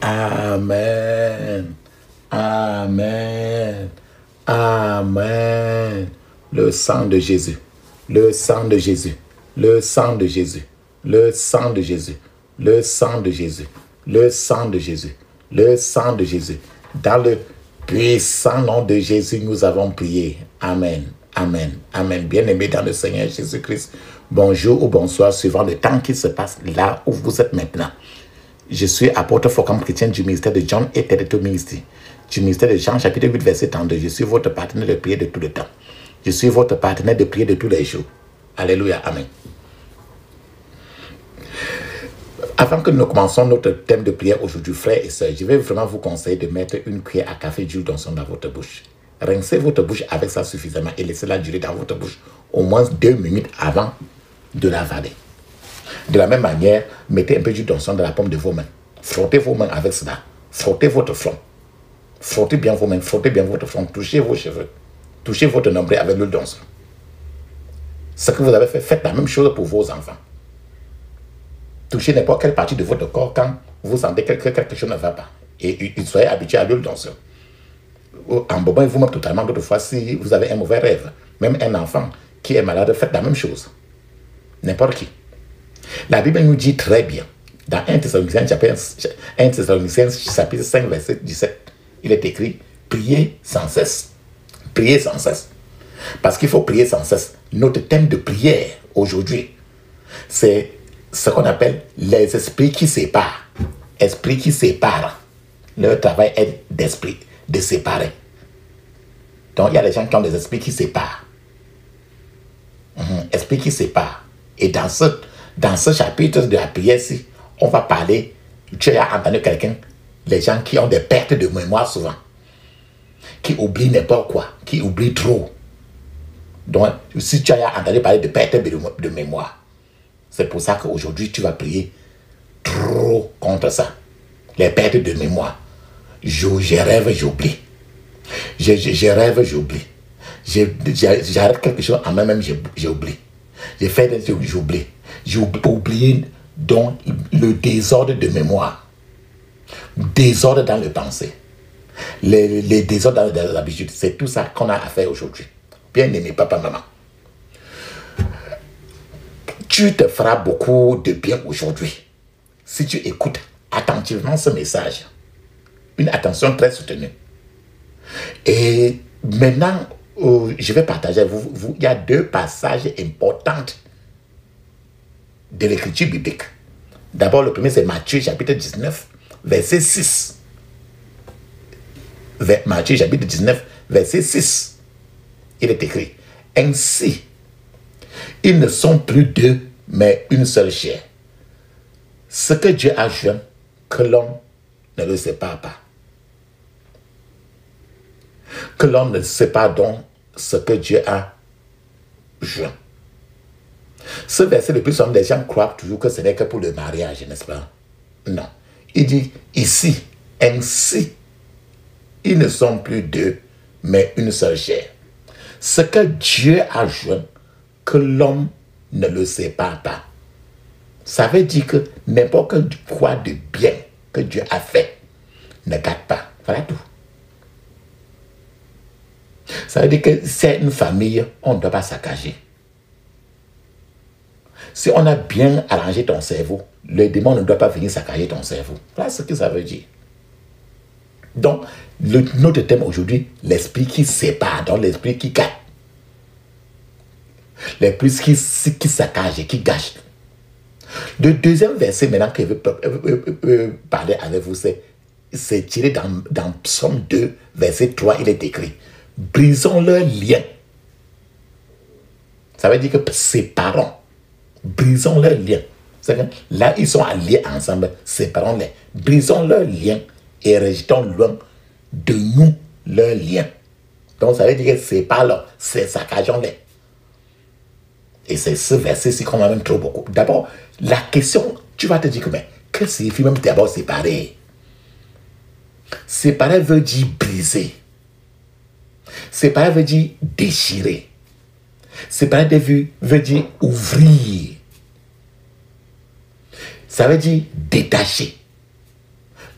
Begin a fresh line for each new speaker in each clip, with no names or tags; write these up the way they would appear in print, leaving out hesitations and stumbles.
Amen. Amen. Amen. Le sang de Jésus. Le sang de Jésus. Le sang de Jésus. Le sang de Jésus. Le sang de Jésus. Le sang de Jésus. Le sang de Jésus. Dans le puissant nom de Jésus, nous avons prié. Amen. Amen. Amen. Bien-aimés dans le Seigneur Jésus-Christ, bonjour ou bonsoir, suivant le temps qui se passe là où vous êtes maintenant. Je suis apôtre Focam chrétien du ministère de John et Tereto Ministry, du ministère de Jean, chapitre 8, verset 32. Je suis votre partenaire de prière de tout le temps. Je suis votre partenaire de prière de tous les jours. Alléluia. Amen. Avant que nous commencions notre thème de prière aujourd'hui, frères et sœurs, je vais vraiment vous conseiller de mettre une cuillère à café d'huile d'onction dans votre bouche. Rincez votre bouche avec ça suffisamment et laissez-la durer dans votre bouche au moins 2 minutes avant de l'avaler. De la même manière, mettez un peu d'huile d'onction dans la paume de vos mains. Frottez vos mains avec cela. Frottez votre front. Frottez bien vos mains, frottez bien votre front. Touchez vos cheveux. Touchez votre nombril avec l'huile d'onction. Ce que vous avez fait, faites la même chose pour vos enfants. Touchez n'importe quelle partie de votre corps quand vous sentez que quelque chose ne va pas. Et soyez habitué à l'huile d'onction. En bobant vous-même totalement, d'autres fois, si vous avez un mauvais rêve, même un enfant qui est malade, faites la même chose. N'importe qui. La Bible nous dit très bien, dans 1 Thessaloniciens chapitre 5, verset 17, il est écrit, priez sans cesse. Priez sans cesse. Parce qu'il faut prier sans cesse. Notre thème de prière aujourd'hui, c'est ce qu'on appelle les esprits qui séparent. Esprits qui séparent. Leur travail est d'esprit, de séparer. Donc il y a des gens qui ont des esprits qui séparent. Esprits qui séparent. Et dans ce chapitre de la prière-ci, on va parler, tu as entendu quelqu'un, les gens qui ont des pertes de mémoire souvent, qui oublient n'importe quoi, qui oublient trop. Donc, si tu as entendu parler de pertes de mémoire, c'est pour ça qu'aujourd'hui, tu vas prier trop contre ça. Les pertes de mémoire. Je rêve, j'oublie. Je rêve, j'oublie. J'arrête quelque chose, en même j'oublie. J'ai fait des choses, j'oublie. J'ai oublié donc le désordre de mémoire. Désordre dans le pensée. Les désordres dans l'habitude. C'est tout ça qu'on a à faire aujourd'hui. Bien-aimé papa, maman. Tu te feras beaucoup de bien aujourd'hui si tu écoutes attentivement ce message. Une attention très soutenue. Et maintenant, je vais partager avec vous. Il y a 2 passages importants de l'écriture biblique. D'abord, le premier, c'est Matthieu, chapitre 19, verset 6. Matthieu, chapitre 19, verset 6. Il est écrit, ainsi, ils ne sont plus 2, mais une seule chair. Ce que Dieu a joint, que l'homme ne le sépare pas. Que l'homme ne sépare donc ce que Dieu a joint. Ce verset, le plus souvent, les gens croient toujours que ce n'est que pour le mariage, n'est-ce pas? Non. Il dit ici, ainsi, ils ne sont plus 2, mais une seule chair. Ce que Dieu a joint, que l'homme ne le sépare pas. Ça veut dire que n'importe quoi de bien que Dieu a fait ne gâte pas. Voilà tout. Ça veut dire que c'est une famille, on ne doit pas saccager. Si on a bien arrangé ton cerveau, le démon ne doit pas venir saccager ton cerveau. Voilà ce que ça veut dire. Donc, notre thème aujourd'hui, l'esprit qui sépare, donc l'esprit qui gâte. L'esprit qui saccage et qui gâche. Le deuxième verset maintenant que je veux parler avec vous, c'est tiré dans Psaume 2, verset 3, il est écrit, brisons leurs liens. Ça veut dire que séparons. Brisons leurs liens. Là, ils sont alliés ensemble. Séparons-les. Brisons leurs liens et rejetons loin de nous leurs liens. Donc, ça veut dire que séparons, saccageons-les. Et c'est ce verset-ci qu'on m'amène trop beaucoup. D'abord, la question, tu vas te dire que, mais, que signifie même d'abord séparer? Séparer veut dire briser. Séparer veut dire déchirer. Séparer des vues veut dire ouvrir. Ça veut dire détacher.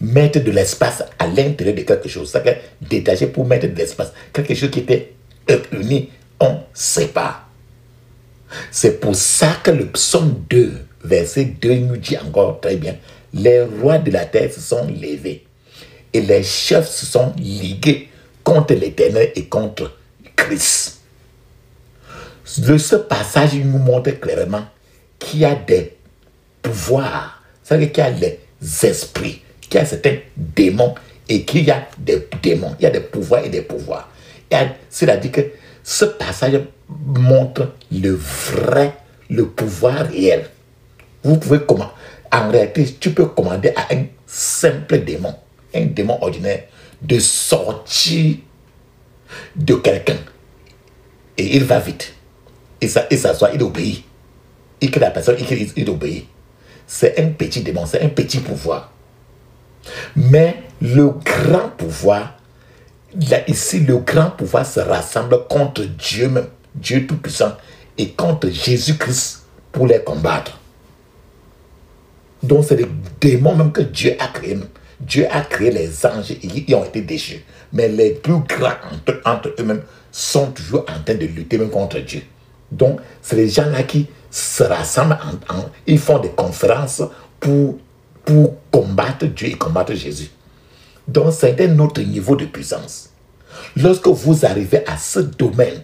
Mettre de l'espace à l'intérieur de quelque chose. Ça veut dire détacher pour mettre de l'espace. Quelque chose qui était uni, on sépare. C'est pour ça que le psaume 2, verset 2 nous dit encore très bien, les rois de la terre se sont levés et les chefs se sont ligués contre l'Éternel et contre Christ. Ce passage nous montre clairement qu'il y a des pouvoirs, c'est-à-dire qu'il y a les esprits, qu'il y a certains démons et qu'il y a des démons, il y a des pouvoirs et des pouvoirs. C'est-à-dire que ce passage montre le pouvoir réel. Vous pouvez commander, en réalité, tu peux commander à un simple démon, un démon ordinaire, de sortir de quelqu'un. Et il va vite. Il s'assoit, il obéit. Et que la personne, il obéit. C'est un petit démon, c'est un petit pouvoir. Mais le grand pouvoir, là, ici, le grand pouvoir se rassemble contre Dieu même, Dieu Tout-Puissant, et contre Jésus-Christ pour les combattre. Donc, c'est les démons même que Dieu a créés. Dieu a créé les anges et ils ont été déchus. Mais les plus grands entre eux-mêmes sont toujours en train de lutter même contre Dieu. Donc, c'est les gens-là qui se rassemblent, ils font des conférences pour combattre Dieu et combattre Jésus. Donc, c'est un autre niveau de puissance. Lorsque vous arrivez à ce domaine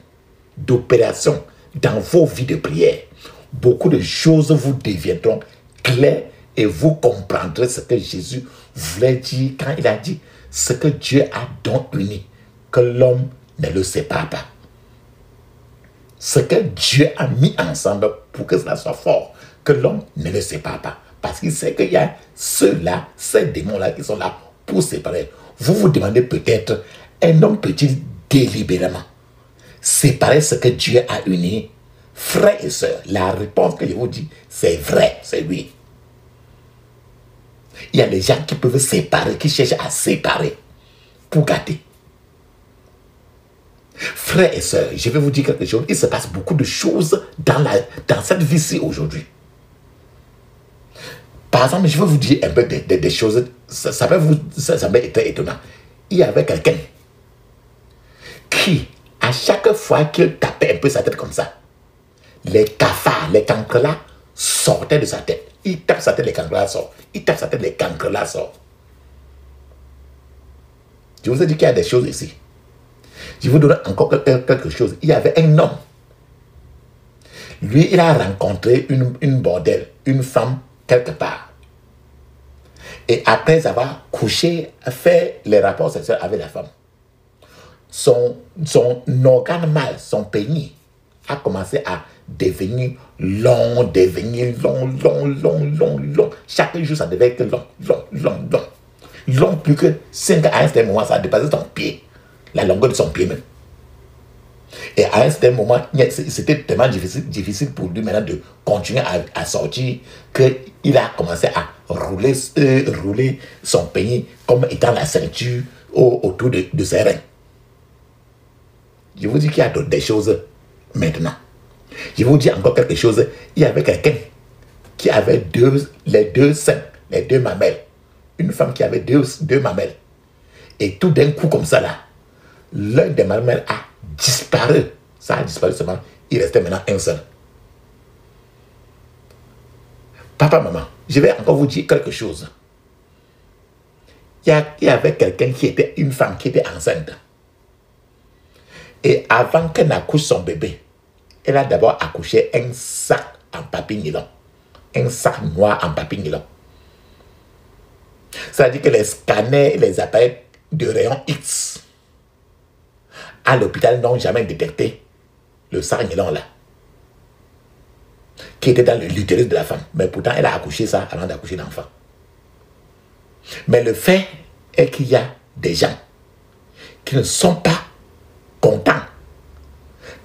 d'opération dans vos vies de prière, beaucoup de choses vous deviendront claires et vous comprendrez ce que Jésus voulait dire quand il a dit ce que Dieu a donc uni, que l'homme ne le sépare pas. Ce que Dieu a mis ensemble pour que cela soit fort, que l'homme ne le sépare pas. Parce qu'il sait qu'il y a ceux-là, ces démons-là qui sont là pour séparer. Vous vous demandez peut-être, un homme peut-il délibérément séparer ce que Dieu a uni? Frères et sœurs, la réponse que je vous dis, c'est vrai, c'est oui. Il y a des gens qui peuvent séparer, qui cherchent à séparer pour gâter. Frères et sœurs, je vais vous dire quelque chose. Il se passe beaucoup de choses dans cette vie-ci aujourd'hui. Par exemple, je vais vous dire un peu des choses. Ça m'a été étonnant. Il y avait quelqu'un qui, à chaque fois qu'il tapait un peu sa tête comme ça, les cafards, les cancrelats sortaient de sa tête. Il tape sa tête, les cancrelats sortent. Il tape sa tête, les cancrelats sortent. Je vous ai dit qu'il y a des choses ici. Je vous donne encore quelque chose. Il y avait un homme. Lui, il a rencontré une bordelle, une femme quelque part. Et après avoir couché, fait les rapports sexuels avec la femme, son organe mâle, son pénis, a commencé à devenir long. Chaque jour, ça devait être long. Long plus que 5 à un certain moment, ça a dépassé son pied. La longueur de son pied même. Et à un certain moment, c'était tellement difficile pour lui maintenant de continuer à sortir qu'il a commencé à rouler son pénis comme étant la ceinture autour de ses reins. Je vous dis qu'il y a des choses maintenant. Je vous dis encore quelque chose. Il y avait quelqu'un qui avait les deux seins, les deux mamelles. Une femme qui avait deux mamelles. Et tout d'un coup comme ça là, l'un des mamelles a disparu. Ça a disparu seulement. Il restait maintenant un seul. Papa, maman, je vais encore vous dire quelque chose. Il y avait quelqu'un qui était une femme qui était enceinte. Et avant qu'elle n'accouche son bébé, elle a d'abord accouché un sac en papier nylon. Un sac noir en papier nylon. C'est-à-dire que les scanners et les appareils de rayon X à l'hôpital n'ont jamais détecté le sac nylon là, qui était dans l'utérus de la femme. Mais pourtant, elle a accouché ça avant d'accoucher l'enfant. Mais le fait est qu'il y a des gens qui ne sont pas contents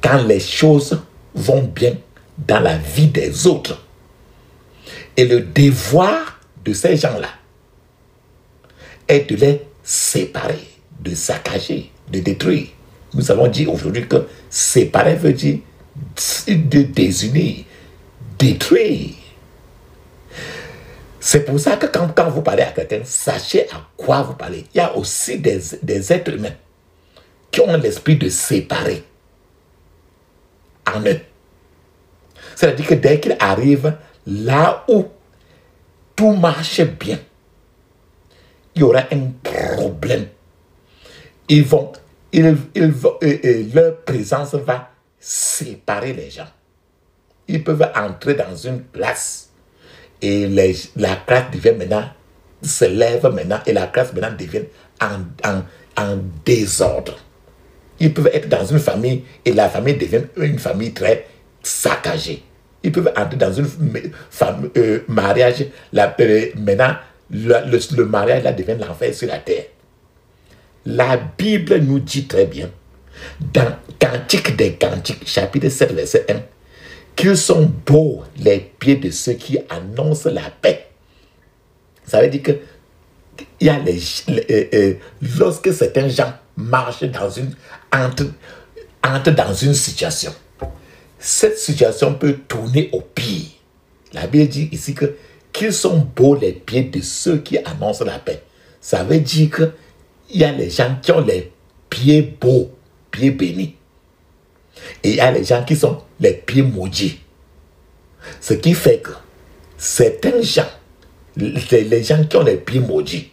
quand les choses vont bien dans la vie des autres. Et le devoir de ces gens-là est de les séparer, de saccager, de détruire. Nous avons dit aujourd'hui que séparer veut dire de désunir, détruire. C'est pour ça que quand vous parlez à quelqu'un, sachez à quoi vous parlez. Il y a aussi des êtres humains qui ont l'esprit de séparer en eux. C'est-à-dire que dès qu'ils arrivent là où tout marche bien, il y aura un problème. Leur présence va séparer les gens. Ils peuvent entrer dans une classe et la classe devient maintenant, se lève maintenant et la classe maintenant devient en désordre. Ils peuvent être dans une famille et la famille devient une famille très saccagée. Ils peuvent entrer dans une mariage, maintenant le mariage là devient l'enfer sur la terre. La Bible nous dit très bien, dans Cantique des Cantiques, chapitre 7, verset 1, qu'ils sont beaux les pieds de ceux qui annoncent la paix. Ça veut dire que il y a lorsque certains gens marchent entrent dans une situation, cette situation peut tourner au pire. La Bible dit ici qu'ils sont beaux les pieds de ceux qui annoncent la paix. Ça veut dire que il y a les gens qui ont les pieds beaux, pieds bénis. Et il y a les gens qui sont les pieds maudits. Ce qui fait que certains gens, les gens qui ont les pieds maudits,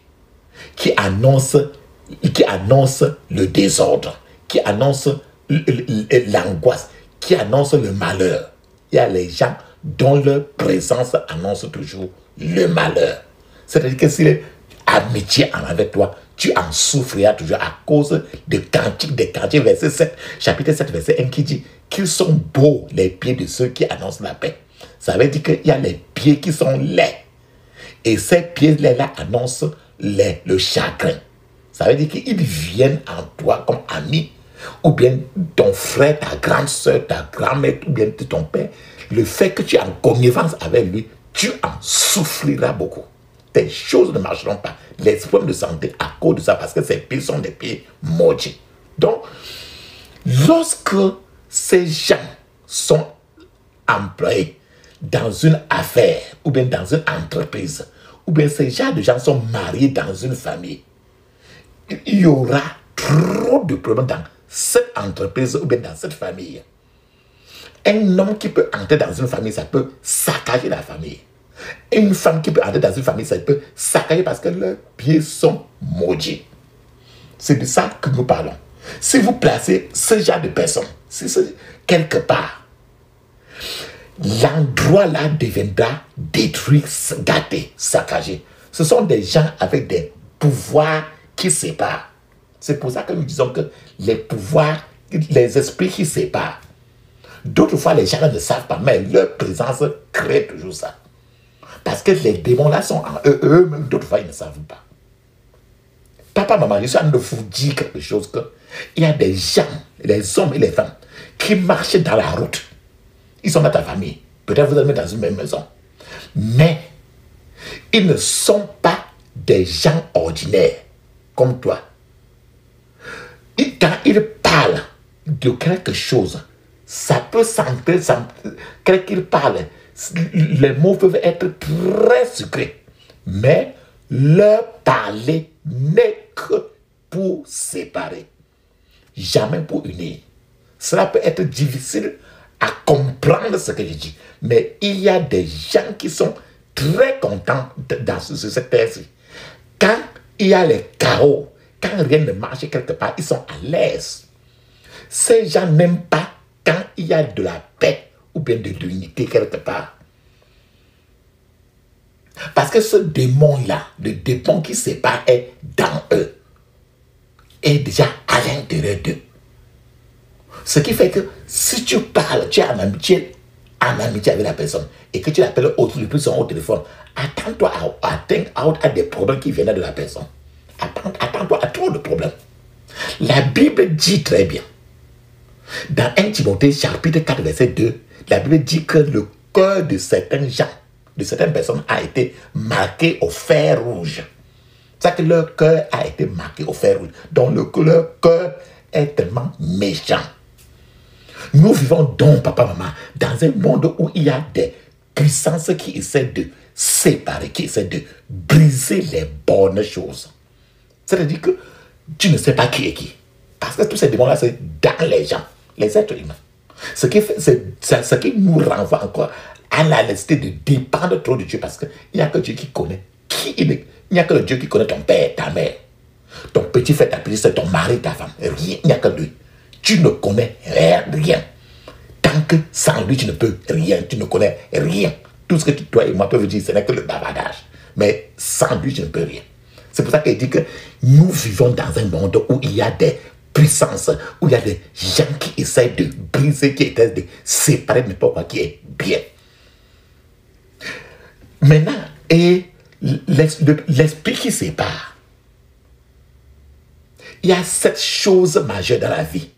qui annoncent le désordre, qui annoncent l'angoisse, qui annoncent le malheur. Il y a les gens dont leur présence annonce toujours le malheur. C'est-à-dire que si l'amitié en avec toi, tu en souffriras toujours à cause de Cantique des Cantiques, verset 7, chapitre 7, verset 1, qui dit qu'ils sont beaux les pieds de ceux qui annoncent la paix. Ça veut dire qu'il y a les pieds qui sont laids. Et ces pieds-là annoncent le chagrin. Ça veut dire qu'ils viennent en toi comme amis, ou bien ton frère, ta grande soeur, ta grand-mère, ou bien ton père. Le fait que tu es en connivence avec lui, tu en souffriras beaucoup. Tes choses ne marcheront pas. Les problèmes de santé à cause de ça, parce que ces pieds sont des pieds maudits. Donc, lorsque ces gens sont employés dans une affaire, ou bien dans une entreprise, ou bien ces gens de gens sont mariés dans une famille, il y aura trop de problèmes dans cette entreprise ou bien dans cette famille. Un homme qui peut entrer dans une famille, ça peut saccager la famille. Une femme qui peut entrer dans une famille, ça peut saccager parce que leurs pieds sont maudits. C'est de ça que nous parlons. Si vous placez ce genre de personnes, si c'est quelque part, l'endroit là deviendra détruit, gâté, saccagé. Ce sont des gens avec des pouvoirs qui séparent. C'est pour ça que nous disons que les pouvoirs, les esprits qui séparent. D'autres fois, les gens ne savent pas, mais leur présence crée toujours ça. Parce que les démons là sont en eux-mêmes, d'autres fois, ils ne savent pas. Papa, maman, je suis en train de vous dire quelque chose, qu'il y a des gens, les hommes et les femmes, qui marchent dans la route. Ils sont dans ta famille. Peut-être vous êtes dans une même maison. Mais ils ne sont pas des gens ordinaires comme toi. Et quand ils parlent de quelque chose, ça peut sentir, quand ils parlent, les mots peuvent être très secrets. Mais leur parler n'est que pour séparer. Jamais pour unir. Cela peut être difficile à comprendre ce que je dis. Mais il y a des gens qui sont très contents sur cette terre-ci. Quand il y a les chaos, quand rien ne marche quelque part, ils sont à l'aise. Ces gens n'aiment pas quand il y a de la paix ou bien de l'unité quelque part. Parce que ce démon-là, le démon qui sépare est dans eux, est déjà à l'intérieur d'eux. Ce qui fait que si tu parles, tu es en amitié avec la personne et que tu l'appelles le plus souvent au téléphone, attends-toi à des problèmes qui viennent de la personne. Attends-toi à trop de problèmes. La Bible dit très bien, dans 1 Timothée chapitre 4 verset 2, la Bible dit que le cœur de certains gens, de certaines personnes a été marqué au fer rouge. C'est que leur cœur a été marqué au fer rouge. Donc leur cœur est tellement méchant. Nous vivons donc, papa, maman, dans un monde où il y a des puissances qui essaient de séparer, qui essaient de briser les bonnes choses. C'est-à-dire que tu ne sais pas qui est qui. Parce que tous ces démons-là, c'est dans les gens, les êtres humains. Ce qui nous renvoie encore à la nécessité de dépendre trop de Dieu, parce qu'il n'y a que Dieu qui connaît qui il est. Il n'y a que le Dieu qui connaît ton père, ta mère, ton petit frère, ta petite soeur, ton mari, ta femme. Rien, il n'y a que lui. Tu ne connais rien. Tant que sans lui, tu ne peux rien. Tu ne connais rien. Tout ce que toi et moi peuvent dire, ce n'est que le bavardage. Mais sans lui, tu ne peux rien. C'est pour ça qu'il dit que nous vivons dans un monde où il y a des puissances, où il y a des gens qui essaient de briser, qui essaient de séparer n'importe quoi qui est bien. Maintenant, et l'esprit qui sépare. Il y a cette chose majeure dans la vie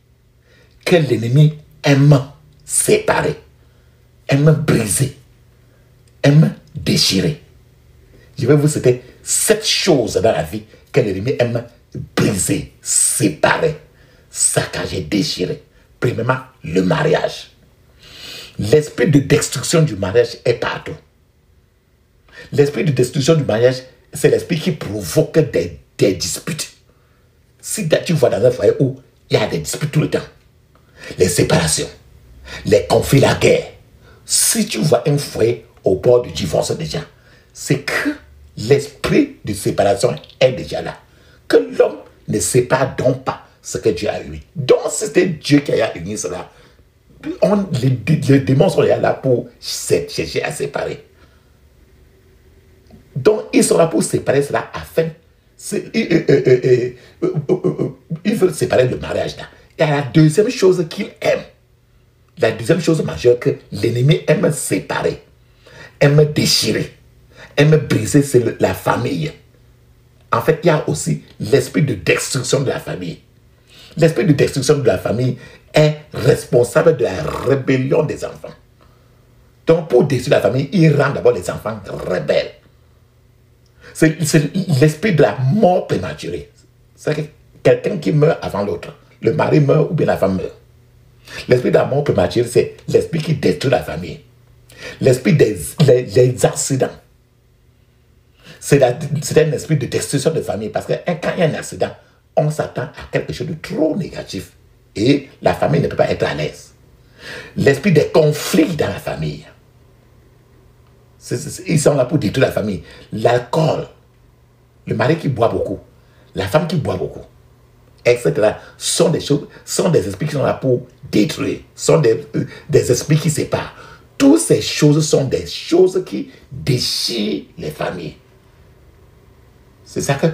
que l'ennemi aime séparer, aime briser, aime déchirer. Je vais vous citer cette chose dans la vie que l'ennemi aime briser, séparer, saccager, déchirer. Premièrement, le mariage. L'esprit de destruction du mariage est partout. L'esprit de destruction du mariage, c'est l'esprit qui provoque des disputes. Si tu vois dans un foyer où il y a des disputes tout le temps, les séparations, les conflits, la guerre, si tu vois un foyer au bord du divorce déjà, c'est que l'esprit de séparation est déjà là. Que l'homme ne sépare donc pas ce que Dieu a uni. Donc c'était Dieu qui a uni cela. Les démons sont là pour chercher à séparer. Donc ils sont là pour séparer cela afin... ils veulent séparer le mariage là. Et la deuxième chose qu'il aime, la deuxième chose majeure que l'ennemi aime séparer, aime déchirer, aime briser, c'est la famille. En fait, il y a aussi l'esprit de destruction de la famille. L'esprit de destruction de la famille est responsable de la rébellion des enfants. Donc, pour détruire la famille, il rend d'abord les enfants rebelles. C'est l'esprit de la mort prématurée. C'est quelqu'un qui meurt avant l'autre. Le mari meurt ou bien la femme meurt. L'esprit de la mort prématurée, c'est l'esprit qui détruit la famille. L'esprit des accidents. C'est un esprit de destruction de famille. Parce que quand il y a un accident, on s'attend à quelque chose de trop négatif. Et la famille ne peut pas être à l'aise. L'esprit des conflits dans la famille. Ils sont là pour détruire la famille. L'alcool, le mari qui boit beaucoup, la femme qui boit beaucoup, etc. sont des choses, sont des esprits qui sont là pour détruire, sont des esprits qui séparent. Toutes ces choses sont des choses qui déchirent les familles. C'est ça que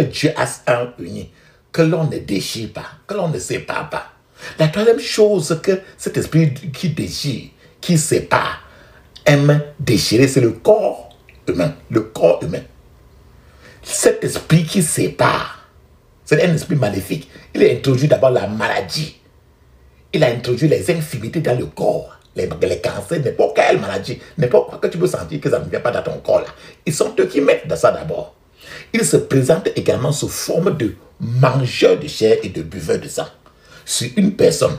Dieu a uni, que l'on ne déchire pas, que l'on ne sépare pas. La troisième chose que cet esprit qui déchire, qui sépare, aime déchirer, c'est le corps humain. Le corps humain. Cet esprit qui sépare, c'est un esprit maléfique. Il a introduit d'abord la maladie. Il a introduit les infirmités dans le corps. Les cancers, n'importe quelle maladie, n'importe quoi que tu peux sentir que ça ne vient pas dans ton corps là. Ils sont eux qui mettent dans ça d'abord. Ils se présentent également sous forme de mangeurs de chair et de buveurs de sang. Sur une personne,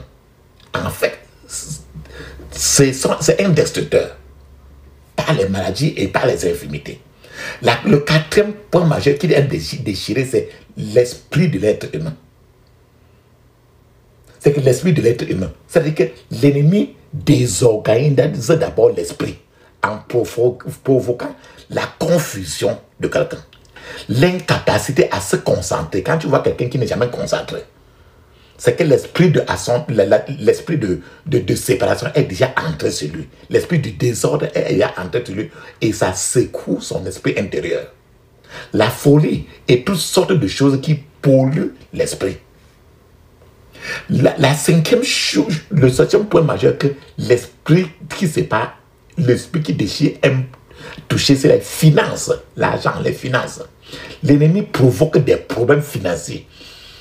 en fait, c'est un destructeur par les maladies et par les infirmités. Le quatrième point majeur qu'il aime déchirer, c'est l'esprit de l'être humain. C'est que l'esprit de l'être humain, c'est-à-dire que l'ennemi désorganise d'abord l'esprit en provoquant la confusion de quelqu'un. L'incapacité à se concentrer. Quand tu vois quelqu'un qui n'est jamais concentré, c'est que l'esprit de séparation est déjà entré sur lui. L'esprit du désordre est déjà entré sur lui et ça secoue son esprit intérieur. La folie et toutes sortes de choses qui polluent l'esprit. La cinquième chose, le septième point majeur que l'esprit qui sépare, l'esprit qui déchire aime toucher, c'est les finances, l'argent, les finances. L'ennemi provoque des problèmes financiers.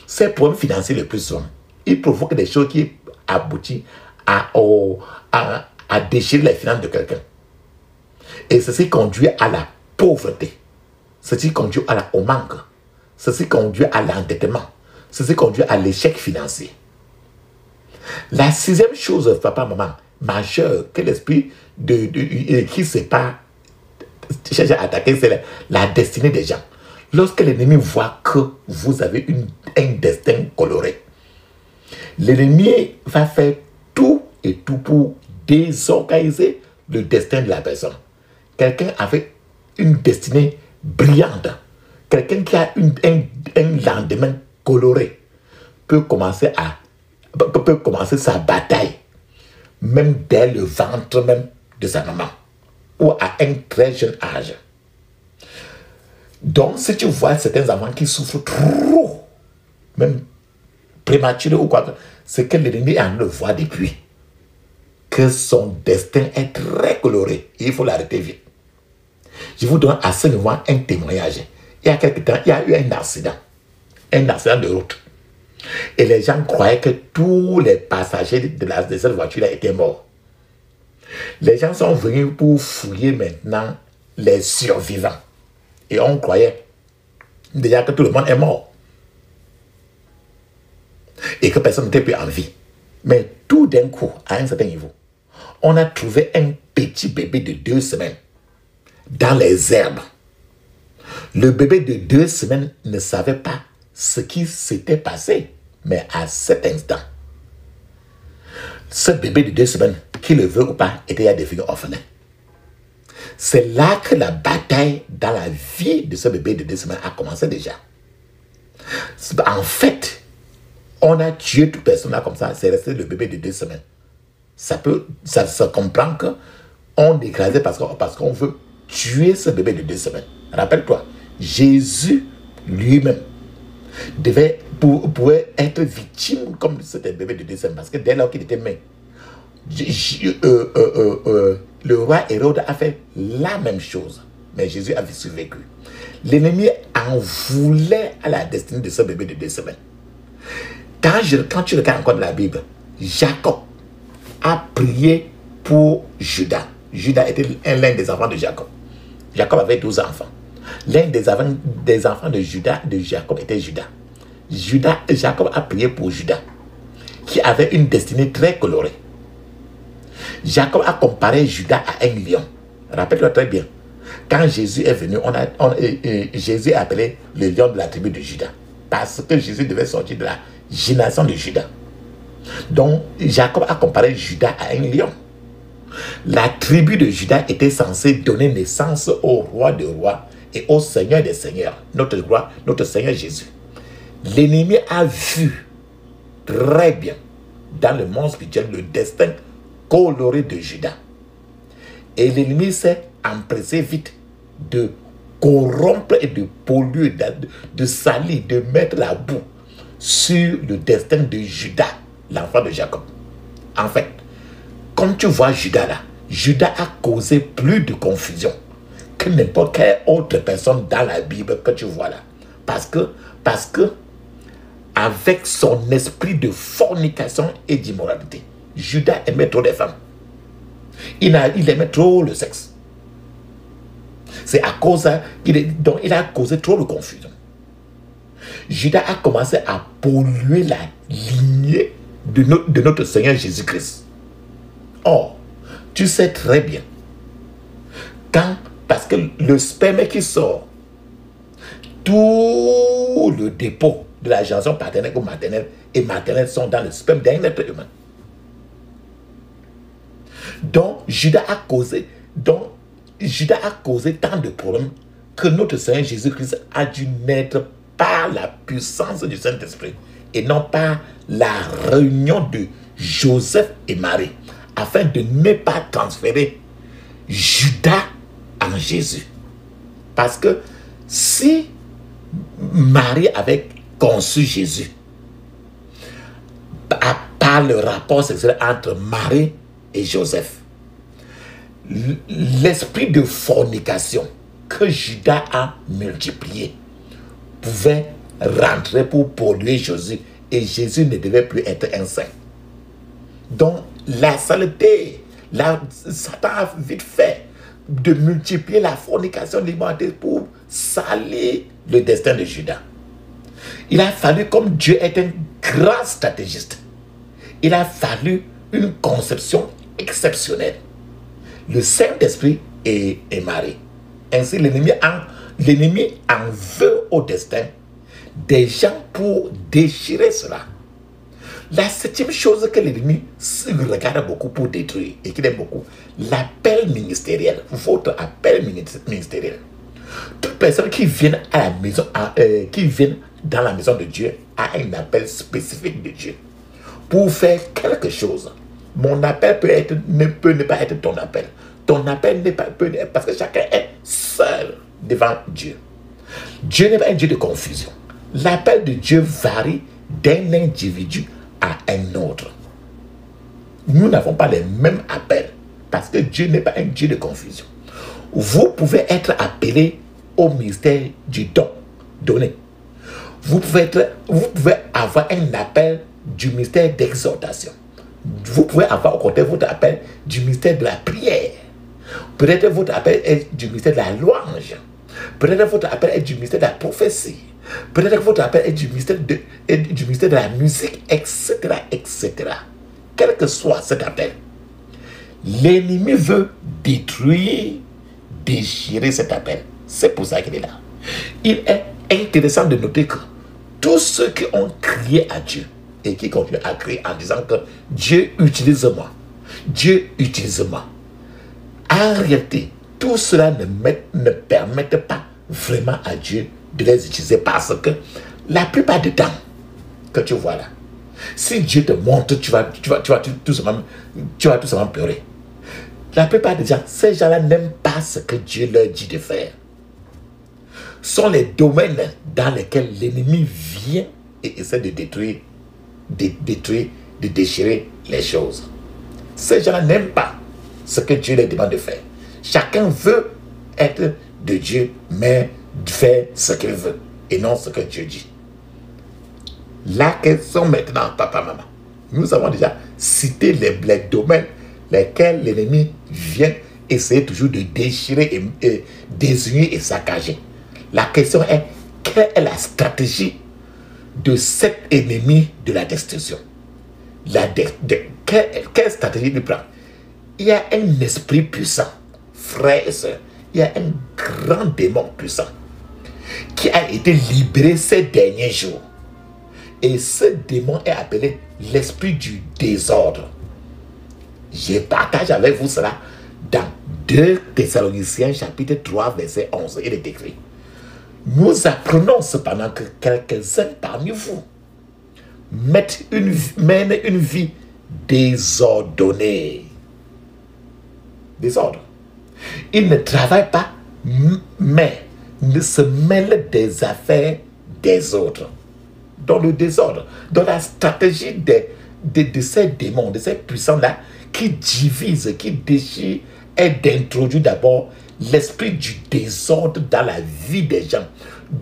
Ces problèmes financiers le plus souvent, ils provoquent des choses qui aboutissent à déchirer les finances de quelqu'un. Et ceci conduit à la pauvreté. Ceci conduit au manque. Ceci conduit à l'endettement. ceci conduit à l'échec financier. La sixième chose, papa, maman, majeure, que l'esprit qui ne sait pas cherche à attaquer, c'est la destinée des gens. Lorsque l'ennemi voit que vous avez un destin coloré, l'ennemi va faire tout et tout pour désorganiser le destin de la personne. Quelqu'un avec une destinée brillante, quelqu'un qui a un lendemain coloré, peut commencer sa bataille, même dès le ventre même de sa maman, ou à un très jeune âge. Donc, si tu vois certains enfants qui souffrent trop, même prématurés ou quoi, c'est que l'ennemi en le voit depuis, que son destin est très coloré, et il faut l'arrêter vite. Je vous donne à ce niveau un témoignage. Il y a quelque temps, il y a eu un accident de route. Et les gens croyaient que tous les passagers de cette voiture étaient morts. Les gens sont venus pour fouiller maintenant les survivants. Et on croyait déjà que tout le monde est mort. Et que personne n'était plus en vie. Mais tout d'un coup, à un certain niveau, on a trouvé un petit bébé de 2 semaines dans les herbes. Le bébé de 2 semaines ne savait pas ce qui s'était passé. Mais à cet instant, ce bébé de 2 semaines, qu'il le veut ou pas, était déjà devenu orphelin. C'est là que la bataille dans la vie de ce bébé de 2 semaines a commencé déjà. En fait, on a tué toute personne là comme ça, c'est resté le bébé de 2 semaines. Ça se comprend qu'on écrasait parce qu'on veut tuer ce bébé de 2 semaines. Rappelle-toi, Jésus lui-même pouvait être victime comme c'était bébé de 2 semaines, parce que dès lors qu'il était né, le roi Hérode a fait la même chose, mais Jésus a survécu. L'ennemi en voulait à la destinée de ce bébé de 2 semaines. Quand tu regardes encore dans la Bible, Jacob a prié pour Judas. Judas était l'un des enfants de Jacob. Jacob avait 12 enfants. L'un des enfants de Jacob était Judas. Jacob a prié pour Judas, qui avait une destinée très colorée. Jacob a comparé Judas à un lion. Rappelle-toi très bien. Quand Jésus est venu, Jésus a appelé le lion de la tribu de Judas, parce que Jésus devait sortir de la génération de Judas. Donc, Jacob a comparé Judas à un lion. La tribu de Judas était censée donner naissance au roi des rois et au Seigneur des seigneurs, notre roi, notre Seigneur Jésus. L'ennemi a vu très bien dans le monde spirituel le destin coloré de Judas. Et l'ennemi s'est empressé vite de corrompre et de polluer, de salir, de mettre la boue sur le destin de Judas, l'enfant de Jacob. En fait, comme tu vois Judas là, Judas a causé plus de confusion que n'importe quelle autre personne dans la Bible que tu vois là. Parce que avec son esprit de fornication et d'immoralité, Judas aimait trop les femmes. Il aimait trop le sexe. C'est à cause de ça qu'il a causé trop de confusion. Judas a commencé à polluer la lignée de notre Seigneur Jésus-Christ. Or, tu sais très bien, parce que le sperme qui sort, tout le dépôt de la jonction paternelle ou maternelle et maternelle sont dans le sperme d'un être humain. Donc, Judas a causé tant de problèmes que notre Seigneur Jésus-Christ a dû naître par la puissance du Saint-Esprit et non par la réunion de Joseph et Marie, afin de ne pas transférer Judas en Jésus. Parce que si Marie avait conçu Jésus par le rapport sexuel entre Marie et Joseph, l'esprit de fornication que Judas a multiplié pouvait rentrer pour polluer Jésus, et Jésus ne devait plus être un saint. Donc la saleté, Satan a vite fait de multiplier la fornication, l'immoralité pour salir le destin de Judas. Il a fallu, comme Dieu est un grand stratégiste, il a fallu une conception exceptionnelle. Le Saint-Esprit est Marie. Ainsi, l'ennemi en veut au destin des gens pour déchirer cela. La septième chose que l'ennemi regarde beaucoup pour détruire et qu'il aime beaucoup, l'appel ministériel, votre appel ministériel. Toute personne qui vient à la maison, qui vient dans la maison de Dieu a un appel spécifique de Dieu pour faire quelque chose. Mon appel ne peut ne pas être ton appel. Ton appel n'est pas parce que chacun est seul devant Dieu. Dieu n'est pas un Dieu de confusion. L'appel de Dieu varie d'un individu à un autre. Nous n'avons pas les mêmes appels parce que Dieu n'est pas un Dieu de confusion. Vous pouvez être appelé au ministère du don, donné. Vous pouvez avoir un appel du ministère d'exhortation. Vous pouvez avoir au contraire votre appel du ministère de la prière. Peut-être votre appel est du ministère de la louange. Peut-être votre appel est du ministère de la prophétie. Peut-être que votre appel est du ministère de la musique, etc., etc. Quel que soit cet appel, l'ennemi veut détruire, déchirer cet appel. C'est pour ça qu'il est là. Il est intéressant de noter que tous ceux qui ont crié à Dieu et qui continuent à crier en disant que Dieu utilise-moi, Dieu utilise-moi. En réalité, tout cela ne permet pas vraiment à Dieu de les utiliser parce que la plupart du temps que tu vois là, si Dieu te montre, tu vas tout simplement pleurer. La plupart des gens, ces gens-là n'aiment pas ce que Dieu leur dit de faire. Sont les domaines dans lesquels l'ennemi vient et essaie de détruire, de déchirer les choses. Ces gens-là n'aiment pas ce que Dieu leur demande de faire. Chacun veut être de Dieu, mais faire ce qu'il veut et non ce que Dieu dit. La question maintenant, papa, maman, nous avons déjà cité les domaines lesquels l'ennemi vient essayer toujours de déchirer et désunir et saccager. La question est, quelle est la stratégie de cet ennemi de la destruction? Quelle stratégie il prend? Il y a un esprit puissant, frères et sœurs, il y a un grand démon puissant qui a été libéré ces derniers jours. Et ce démon est appelé l'esprit du désordre. Je partage avec vous cela dans 2 Thessaloniciens chapitre 3 verset 11. Il est écrit: nous apprenons cependant que quelques-uns parmi vous mènent une vie désordonnée. Désordre. Ils ne travaillent pas, mais ne se mêlent des affaires des autres. Dans le désordre, dans la stratégie de ces démons, de ces puissants-là, qui divisent, qui déchirent, est d'introduire d'abord l'esprit du désordre dans la vie des gens,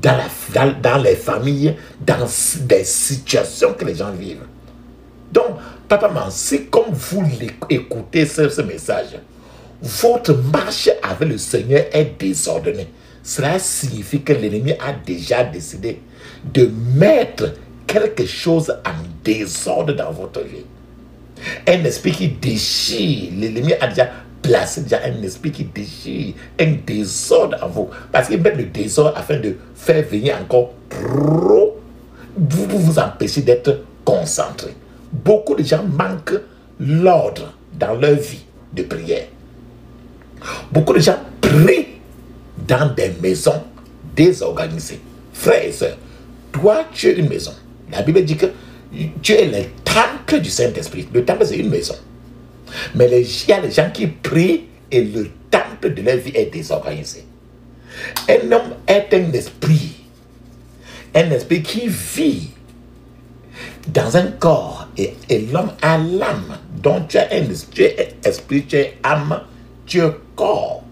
dans les familles, dans des situations que les gens vivent. Donc, papa, maman, si comme vous écoutez ce message, votre marche avec le Seigneur est désordonnée, cela signifie que l'ennemi a déjà décidé de mettre quelque chose en désordre dans votre vie. Un esprit qui déchire, l'ennemi a déjà placé un esprit qui déchire, un désordre en vous. Parce qu'il met le désordre afin de faire venir encore trop, vous empêcher d'être concentré. Beaucoup de gens manquent l'ordre dans leur vie de prière. Beaucoup de gens prient dans des maisons désorganisées. Frères et sœurs, toi, tu es une maison. La Bible dit que tu es le temple du Saint-Esprit. Le temple, c'est une maison. Mais il y a des gens qui prient et le temple de leur vie est désorganisé. Un homme est un esprit qui vit dans un corps et l'homme a l'âme. Donc tu as un esprit, tu es âme, tu es corps.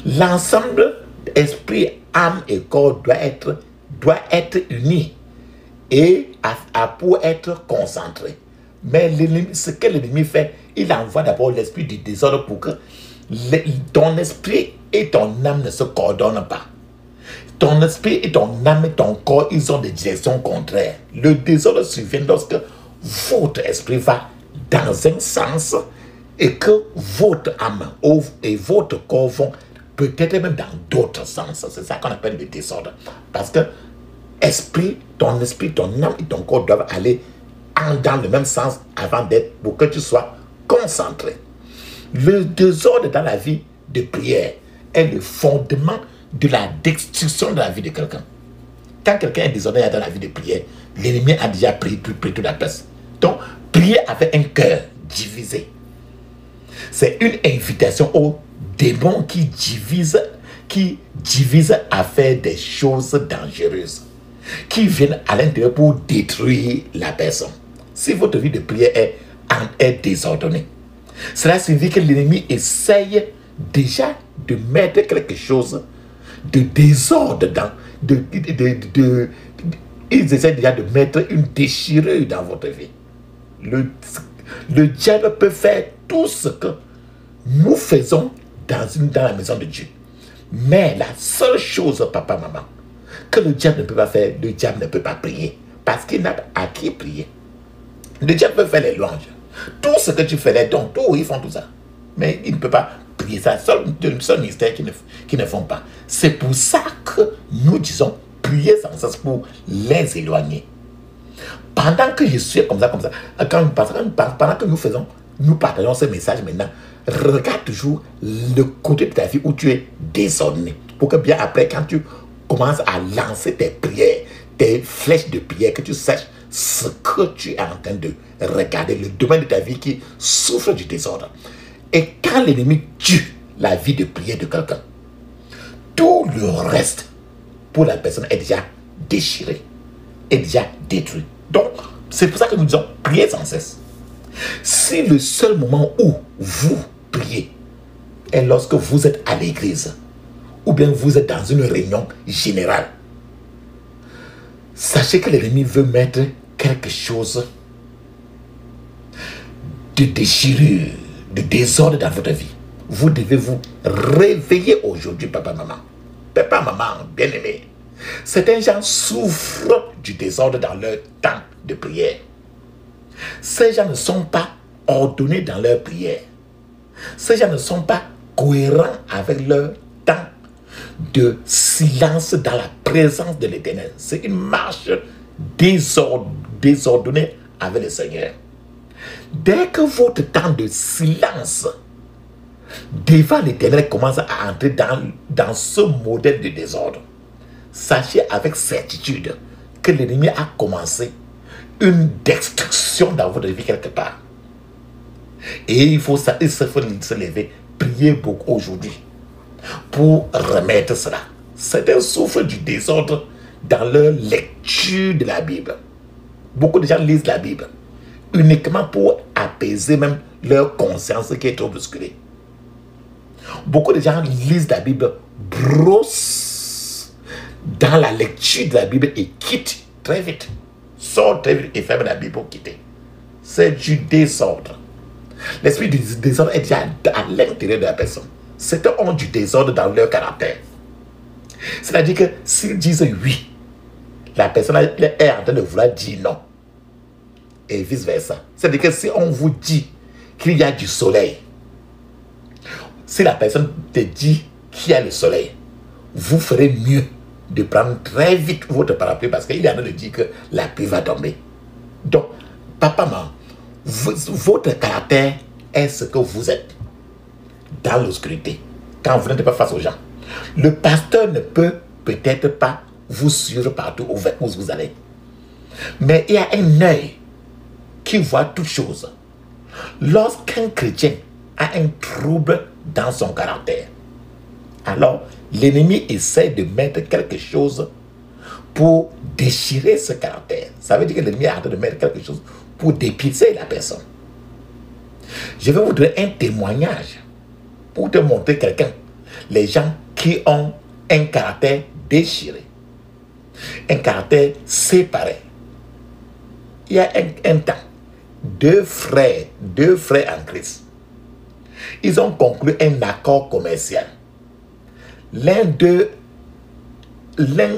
L'ensemble esprit, âme et corps doit être unis et pour être concentré. Mais ce que l'ennemi fait, il envoie d'abord l'esprit du désordre pour que ton esprit et ton âme ne se coordonnent pas. ton esprit et ton âme et ton corps, ils ont des directions contraires. Le désordre survient lorsque votre esprit va dans un sens et que votre âme et votre corps vont peut-être même dans d'autres sens. C'est ça qu'on appelle le désordre. Parce que ton esprit, ton âme et ton corps doivent aller dans le même sens avant d'être, pour que tu sois concentré. Le désordre dans la vie de prière est le fondement de la destruction de la vie de quelqu'un. Quand quelqu'un est désordonné dans la vie de prière, l'ennemi a déjà pris toute la place. Donc, prier avec un cœur divisé, c'est une invitation aux démons qui divisent à faire des choses dangereuses, qui viennent à l'intérieur pour détruire la personne. Si votre vie de prière est désordonnée, cela signifie que l'ennemi essaye déjà de mettre quelque chose de désordre ils essaient déjà de mettre une déchirure dans votre vie. Le diable peut faire tout ce que nous faisons dans la maison de Dieu. Mais la seule chose, papa, maman, que le diable ne peut pas faire, le diable ne peut pas prier. Parce qu'il n'a à qui prier. Le diable peut faire les louanges. Tout ce que tu fais, les dons, tout, ils font tout ça. Mais il ne peut pas prier. C'est le seul mystère qu'ils ne font pas. C'est pour ça que nous disons prier sans cesse pour les éloigner. Pendant que je suis comme ça, pendant que nous partageons ce message maintenant, regarde toujours le côté de ta vie où tu es désordonné. Pour que bien après, quand tu commences à lancer tes prières, tes flèches de prière, que tu saches ce que tu es en train de regarder, le domaine de ta vie qui souffre du désordre. Et quand l'ennemi tue la vie de prière de quelqu'un, tout le reste pour la personne est déjà déchiré, est déjà détruit. Donc, c'est pour ça que nous disons prier sans cesse. Si le seul moment où vous priez est lorsque vous êtes à l'église, ou bien vous êtes dans une réunion générale, sachez que l'ennemi veut mettre quelque chose de déchirure, de désordre dans votre vie. Vous devez vous réveiller aujourd'hui, papa, maman. Papa, maman, bien-aimé. Certains gens souffrent du désordre dans leur temps de prière. Ces gens ne sont pas ordonnés dans leur prière. Ces gens ne sont pas cohérents avec leur temps de silence dans la présence de l'Éternel. C'est une marche désordonnée avec le Seigneur. Dès que votre temps de silence devant l'Éternel commence à entrer dans ce modèle de désordre, sachez avec certitude que l'ennemi a commencé une destruction dans votre vie quelque part. Et il faut se lever, prier beaucoup aujourd'hui pour remettre cela. Certains souffrent du désordre dans leur lecture de la Bible. Beaucoup de gens lisent la Bible uniquement pour apaiser même leur conscience qui est trop bousculée. Beaucoup de gens lisent la Bible, brossent dans la lecture de la Bible et quittent très vite. Sortent très vite et ferment la Bible pour quitter. C'est du désordre. L'esprit du désordre est déjà à l'intérieur de la personne. Certains ont du désordre dans leur caractère. C'est-à-dire que s'ils disent oui, la personne est en train de vouloir dire non. Et vice-versa. C'est-à-dire que si on vous dit qu'il y a du soleil, si la personne te dit qu'il y a le soleil, vous ferez mieux de prendre très vite votre parapluie parce qu'il est en train de dire que la pluie va tomber. Donc, papa, maman, votre caractère est ce que vous êtes dans l'obscurité quand vous n'êtes pas face aux gens. Le pasteur ne peut peut-être pas vous suivre partout où vous allez. Mais il y a un œil qui voit toutes choses. Lorsqu'un chrétien a un trouble dans son caractère, alors l'ennemi essaie de mettre quelque chose pour déchirer ce caractère. Ça veut dire que l'ennemi est en train de mettre quelque chose pour dépister la personne. Je vais vous donner un témoignage pour te montrer quelqu'un. Les gens qui ont un caractère déchiré, un caractère séparé. Il y a un temps, deux frères en Christ, ils ont conclu un accord commercial. L'un d'eux l'un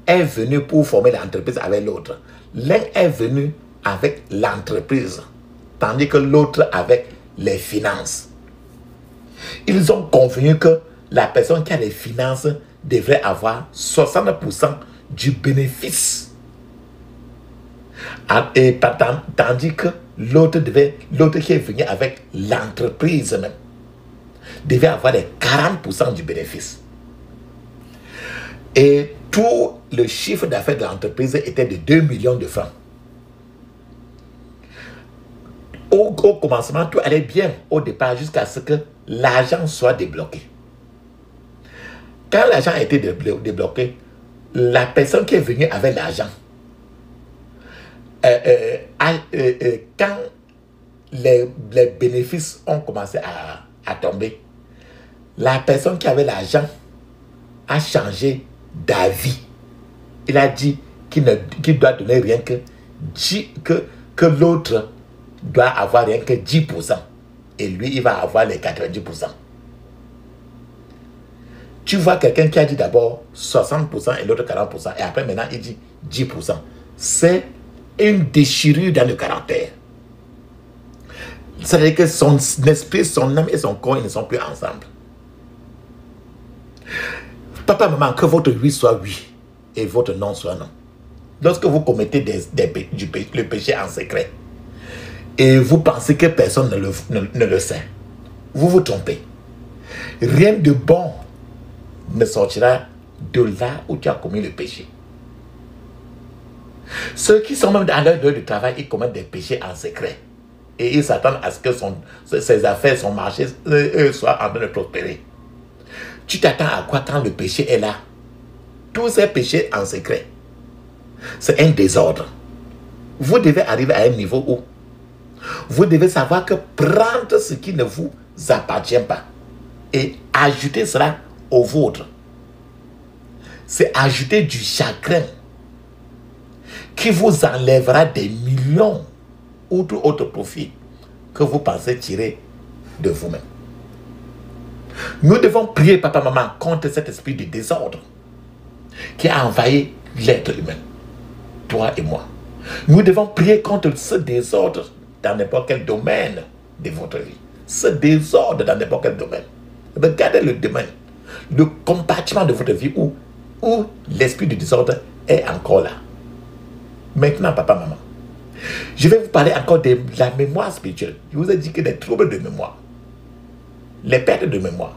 est venu pour former l'entreprise avec l'autre. L'un est venu avec l'entreprise, tandis que l'autre avec les finances. Ils ont convenu que la personne qui a les finances devrait avoir 60% du bénéfice. Et tandis que l'autre qui est venu avec l'entreprise même, devait avoir les 40% du bénéfice. Et tout le chiffre d'affaires de l'entreprise était de 2 millions de francs. Au commencement, tout allait bien au départ jusqu'à ce que l'argent soit débloqué. Quand l'argent a été débloqué, la personne qui est venue avec l'argent, quand les bénéfices ont commencé à tomber, la personne qui avait l'argent a changé d'avis. Il a dit qu'il doit donner rien que l'autre doit avoir rien que 10%. Et lui, il va avoir les 90%. Tu vois quelqu'un qui a dit d'abord 60% et l'autre 40%. Et après, maintenant, il dit 10%. C'est une déchirure dans le caractère. C'est-à-dire que son esprit, son âme et son corps, ils ne sont plus ensemble. Papa, maman, que votre oui soit oui et votre non soit non. Lorsque vous commettez le péché en secret et vous pensez que personne ne le sait, vous vous trompez. Rien de bon ne sortira de là où tu as commis le péché. Ceux qui sont même dans leur lieu de travail, ils commettent des péchés en secret. Et ils s'attendent à ce que ses affaires, son marché soient en train de prospérer. Tu t'attends à quoi quand le péché est là? Tous ces péchés en secret, c'est un désordre. Vous devez arriver à un niveau où vous devez savoir que prendre ce qui ne vous appartient pas et ajouter cela au vôtre, c'est ajouter du chagrin qui vous enlèvera des millions ou tout autre profit que vous pensez tirer de vous-même. Nous devons prier, papa, maman, contre cet esprit de désordre qui a envahi l'être humain, toi et moi. Nous devons prier contre ce désordre dans n'importe quel domaine de votre vie. Ce désordre dans n'importe quel domaine. Regardez le domaine, le compartiment de votre vie où l'esprit de désordre est encore là. Maintenant, papa, maman, je vais vous parler encore de la mémoire spirituelle. Je vous ai dit que des troubles de mémoire, les pertes de mémoire.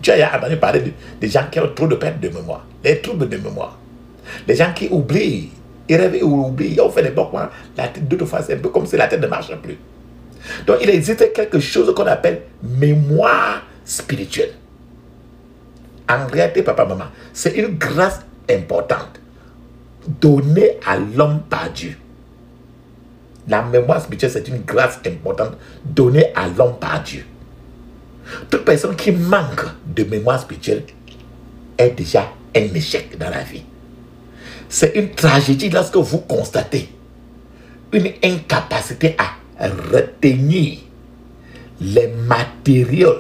Tu as entendu parler des gens qui ont trop de pertes de mémoire. Les troubles de mémoire. Les gens qui oublient. Ils rêvent et oublient. On fait des blocs. D'autres fois, c'est un peu comme si la tête ne marche plus. Donc, il existe quelque chose qu'on appelle mémoire spirituelle. En réalité, papa, maman, c'est une grâce importante donnée à l'homme par Dieu. La mémoire spirituelle, c'est une grâce importante donnée à l'homme par Dieu. Toute personne qui manque de mémoire spirituelle est déjà un échec dans la vie. C'est une tragédie lorsque vous constatez une incapacité à retenir les matériaux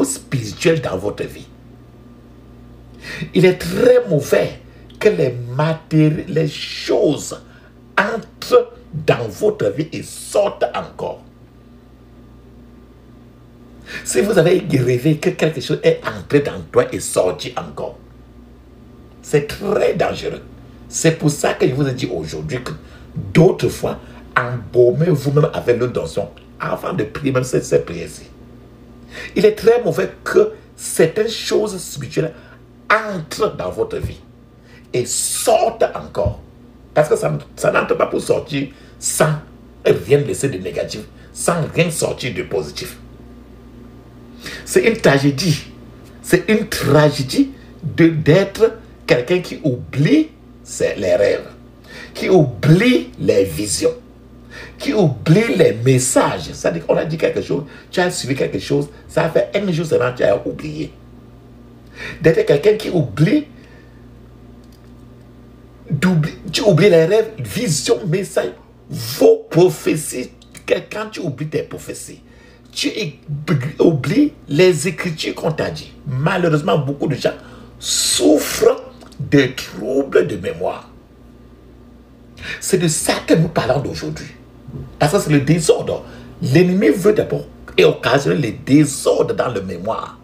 spirituels dans votre vie. Il est très mauvais que les choses entrent dans votre vie et sortent encore. Si vous avez rêvé que quelque chose est entré dans toi et sorti encore, c'est très dangereux. C'est pour ça que je vous ai dit aujourd'hui que d'autres fois, embaumez vous-même avec l'eau d'onction avant de prier même cette prière-ci. Il est très mauvais que certaines choses spirituelles entrent dans votre vie et sortent encore. Parce que ça n'entre pas pour sortir sans rien laisser de négatif, sans rien sortir de positif. C'est une tragédie. C'est une tragédie d'être quelqu'un qui oublie les rêves, qui oublie les visions, qui oublie les messages. C'est-à-dire qu'on a dit quelque chose, tu as suivi quelque chose, ça fait un jour seulement tu as oublié. D'être quelqu'un qui oublie, tu oublies les rêves, visions, messages, vos prophéties. Quand tu oublies tes prophéties, tu oublies les écritures qu'on t'a dit. Malheureusement, beaucoup de gens souffrent de troubles de mémoire. C'est de ça que nous parlons d'aujourd'hui. Parce que c'est le désordre. L'ennemi veut d'abord et occasionner les désordres dans le mémoire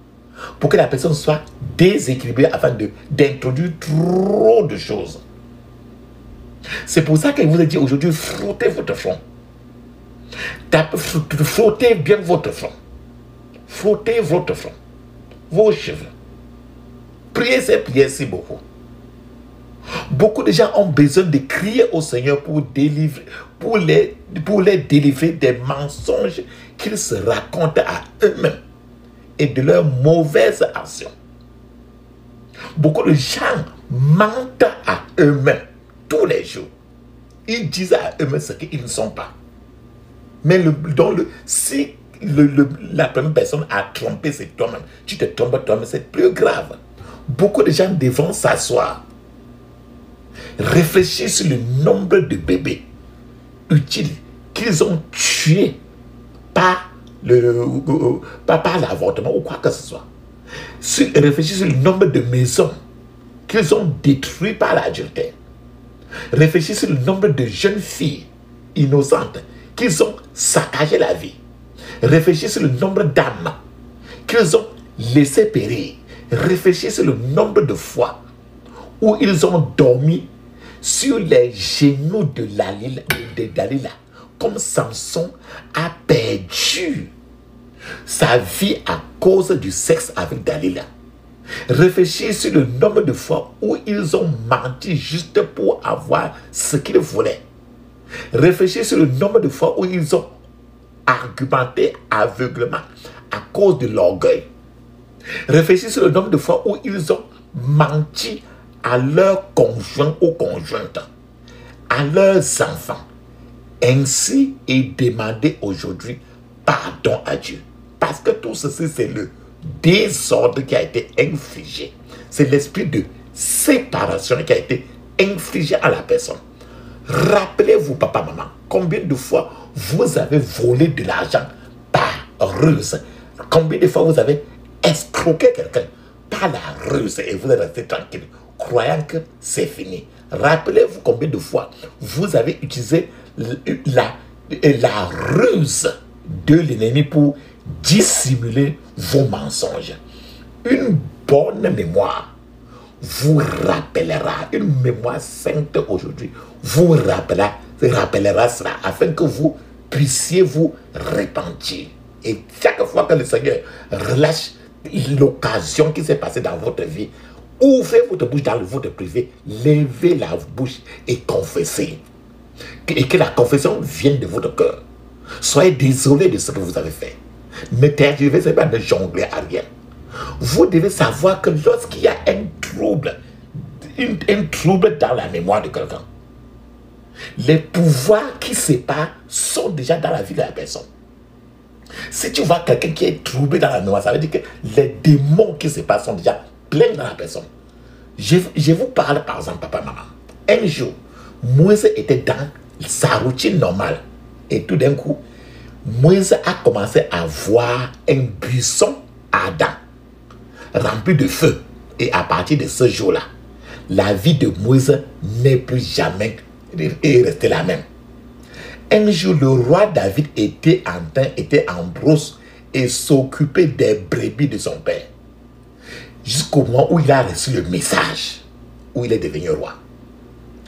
pour que la personne soit déséquilibrée afin d'introduire trop de choses. C'est pour ça qu'il vous a dit aujourd'hui, frottez votre front. Frottez bien votre front. Frottez votre front. Vos cheveux. Priez ces prières si beaucoup. Beaucoup de gens ont besoin de crier au Seigneur pour les délivrer des mensonges qu'ils se racontent à eux-mêmes et de leurs mauvaises actions. Beaucoup de gens mentent à eux-mêmes tous les jours. Ils disent à eux-mêmes ce qu'ils ne sont pas. Mais si la première personne a trompé, c'est toi-même. Tu te trompes toi-même, c'est plus grave. Beaucoup de gens devront s'asseoir, réfléchir sur le nombre de bébés utiles qu'ils ont tués par l'avortement ou quoi que ce soit. Réfléchir sur le nombre de maisons qu'ils ont détruites par l'adultère. Réfléchir sur le nombre de jeunes filles innocentes qu'ils ont saccagé la vie. Réfléchir sur le nombre d'âmes qu'ils ont laissé périr. Réfléchir sur le nombre de fois où ils ont dormi sur les genoux de Dalila, comme Samson a perdu sa vie à cause du sexe avec Dalila. Réfléchir sur le nombre de fois où ils ont menti juste pour avoir ce qu'ils voulaient. Réfléchir sur le nombre de fois où ils ont argumenté aveuglement à cause de l'orgueil. Réfléchir sur le nombre de fois où ils ont menti à leurs conjoints ou conjointes, à leurs enfants. Ainsi, et demander aujourd'hui pardon à Dieu. Parce que tout ceci, c'est le désordre qui a été infligé. C'est l'esprit de séparation qui a été infligé à la personne. Rappelez-vous, papa, maman, combien de fois vous avez volé de l'argent par ruse? Combien de fois vous avez escroqué quelqu'un par la ruse et vous êtes resté tranquille, croyant que c'est fini? Rappelez-vous combien de fois vous avez utilisé la ruse de l'ennemi pour dissimuler vos mensonges. Une bonne mémoire vous rappellera, une mémoire sainte aujourd'hui vous rappellera cela afin que vous puissiez vous repentir. Et chaque fois que le Seigneur relâche l'occasion qui s'est passée dans votre vie, ouvrez votre bouche dans votre privé, levez la bouche et confessez. Et que la confession vienne de votre cœur. Soyez désolé de ce que vous avez fait. Ne tergiversez pas, de jongler à rien. Vous devez savoir que lorsqu'il y a un trouble dans la mémoire de quelqu'un, les pouvoirs qui séparent sont déjà dans la vie de la personne. Si tu vois quelqu'un qui est troublé dans la mémoire, ça veut dire que les démons qui séparent sont déjà pleins dans la personne. Je vous parle par exemple, papa, maman. Un jour, Moïse était dans sa routine normale. Et tout d'un coup, Moïse a commencé à voir un buisson ardent, rempli de feu. Et à partir de ce jour-là, la vie de Moïse n'est plus jamais restée la même. Un jour, le roi David était en brousse et s'occupait des brebis de son père. Jusqu'au moment où il a reçu le message, où il est devenu roi.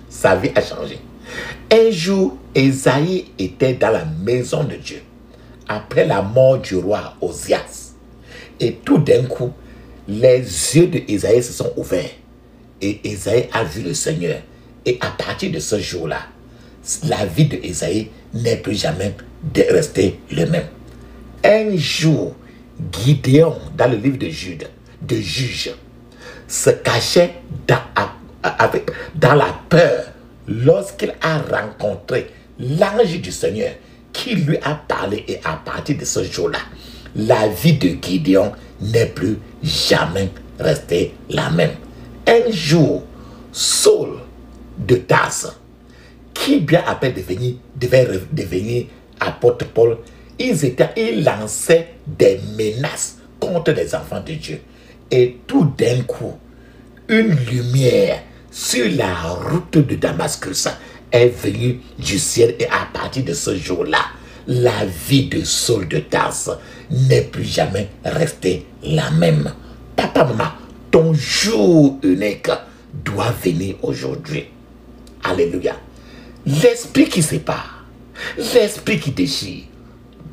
Sa vie a changé. Un jour, Ésaïe était dans la maison de Dieu, après la mort du roi Osias. Et tout d'un coup, les yeux d'Ésaïe se sont ouverts. Et Ésaïe a vu le Seigneur. Et à partir de ce jour-là, la vie d'Ésaïe n'est plus jamais restée le même. Un jour, Gideon, dans le livre de Juges, se cachait dans la peur lorsqu'il a rencontré l'ange du Seigneur qui lui a parlé. Et à partir de ce jour-là, la vie de Gideon n'est plus jamais restée la même. Un jour, Saul de Tarse, qui bien après devait devenir apôtre Paul, ils lançaient des menaces contre les enfants de Dieu. Et tout d'un coup, une lumière sur la route de Damascus est venue du ciel, et à partir de ce jour-là, la vie de Saul de Tarse n'est plus jamais restée la même. Papa, maman, ton jour unique doit venir aujourd'hui. Alléluia. L'esprit qui sépare, l'esprit qui déchire,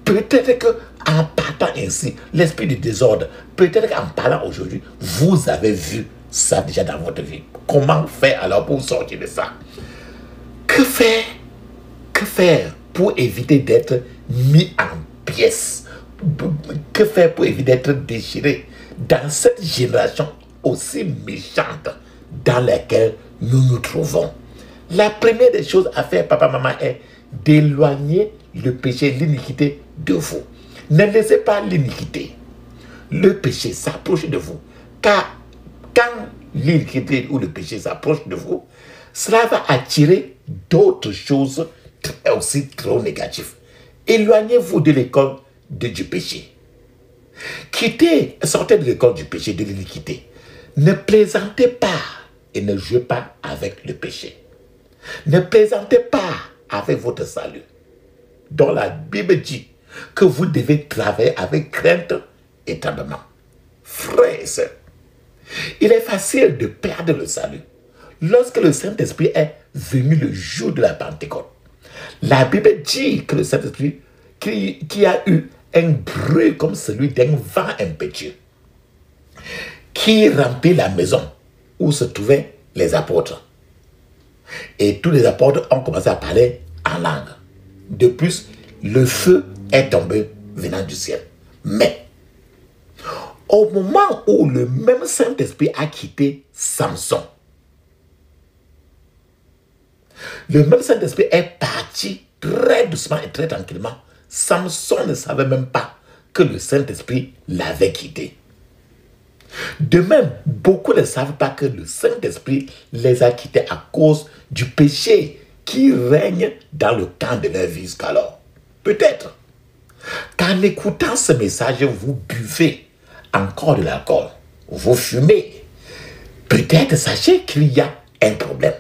peut-être qu'en partant ainsi, l'esprit du désordre, peut-être qu'en parlant aujourd'hui, vous avez vu ça déjà dans votre vie. Comment faire alors pour sortir de ça? Que faire? Que faire pour éviter d'être mis en pièces? Que faire pour éviter d'être déchiré dans cette génération aussi méchante dans laquelle nous nous trouvons? La première des choses à faire, papa, maman, est d'éloigner le péché, l'iniquité de vous. Ne laissez pas l'iniquité, le péché s'approcher de vous. Car quand l'iniquité ou le péché s'approche de vous, cela va attirer d'autres choses aussi trop négatives. Éloignez-vous de l'école du péché. Sortez de l'école du péché, de l'iniquité. Ne plaisantez pas et ne jouez pas avec le péché. Ne plaisantez pas avec votre salut, dont la Bible dit que vous devez travailler avec crainte et tremblement. Frères et sœurs, il est facile de perdre le salut lorsque le Saint-Esprit est venu le jour de la Pentecôte. La Bible dit que le Saint-Esprit, qui a eu un bruit comme celui d'un vent impétueux, qui remplit la maison où se trouvaient les apôtres. Et tous les apôtres ont commencé à parler en langue. De plus, le feu est tombé venant du ciel. Mais, au moment où le même Saint-Esprit a quitté Samson, le même Saint-Esprit est parti très doucement et très tranquillement. Samson ne savait même pas que le Saint-Esprit l'avait quitté. De même, beaucoup ne savent pas que le Saint-Esprit les a quittés à cause du péché qui règne dans le camp de leur vie jusqu'alors. Peut-être qu'en écoutant ce message, vous buvez encore de l'alcool, vous fumez. Peut-être sachez qu'il y a un problème.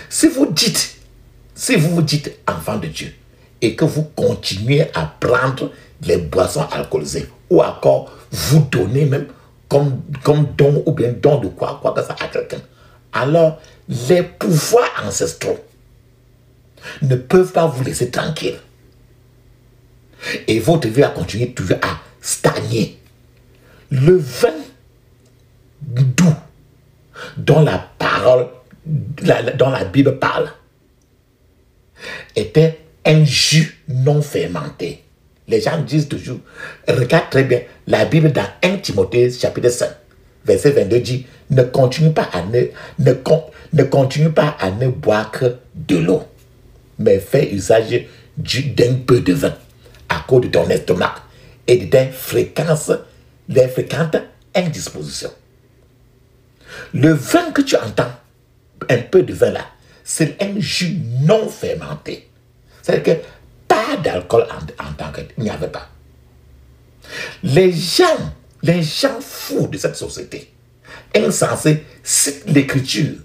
Si vous vous dites enfant de Dieu et que vous continuez à prendre les boissons alcoolisées ou encore vous donnez même comme don ou bien don de quoi que ça à quelqu'un, alors les pouvoirs ancestraux ne peuvent pas vous laisser tranquille. Et votre vie va continuer toujours à stagner. Le vin doux dont la parole, dont la Bible parle, était un jus non fermenté. Les gens disent toujours, regarde très bien, la Bible dans 1 Timothée chapitre 5, verset 22 dit, ne continue pas à ne boire que de l'eau, mais fais usage d'un peu de vin à cause de ton estomac et des fréquentes indispositions. Le vin que tu entends, un peu de vin là, c'est un jus non fermenté. C'est-à-dire que pas d'alcool en tant que il n'y avait pas. Les gens fous de cette société, insensés, citent l'écriture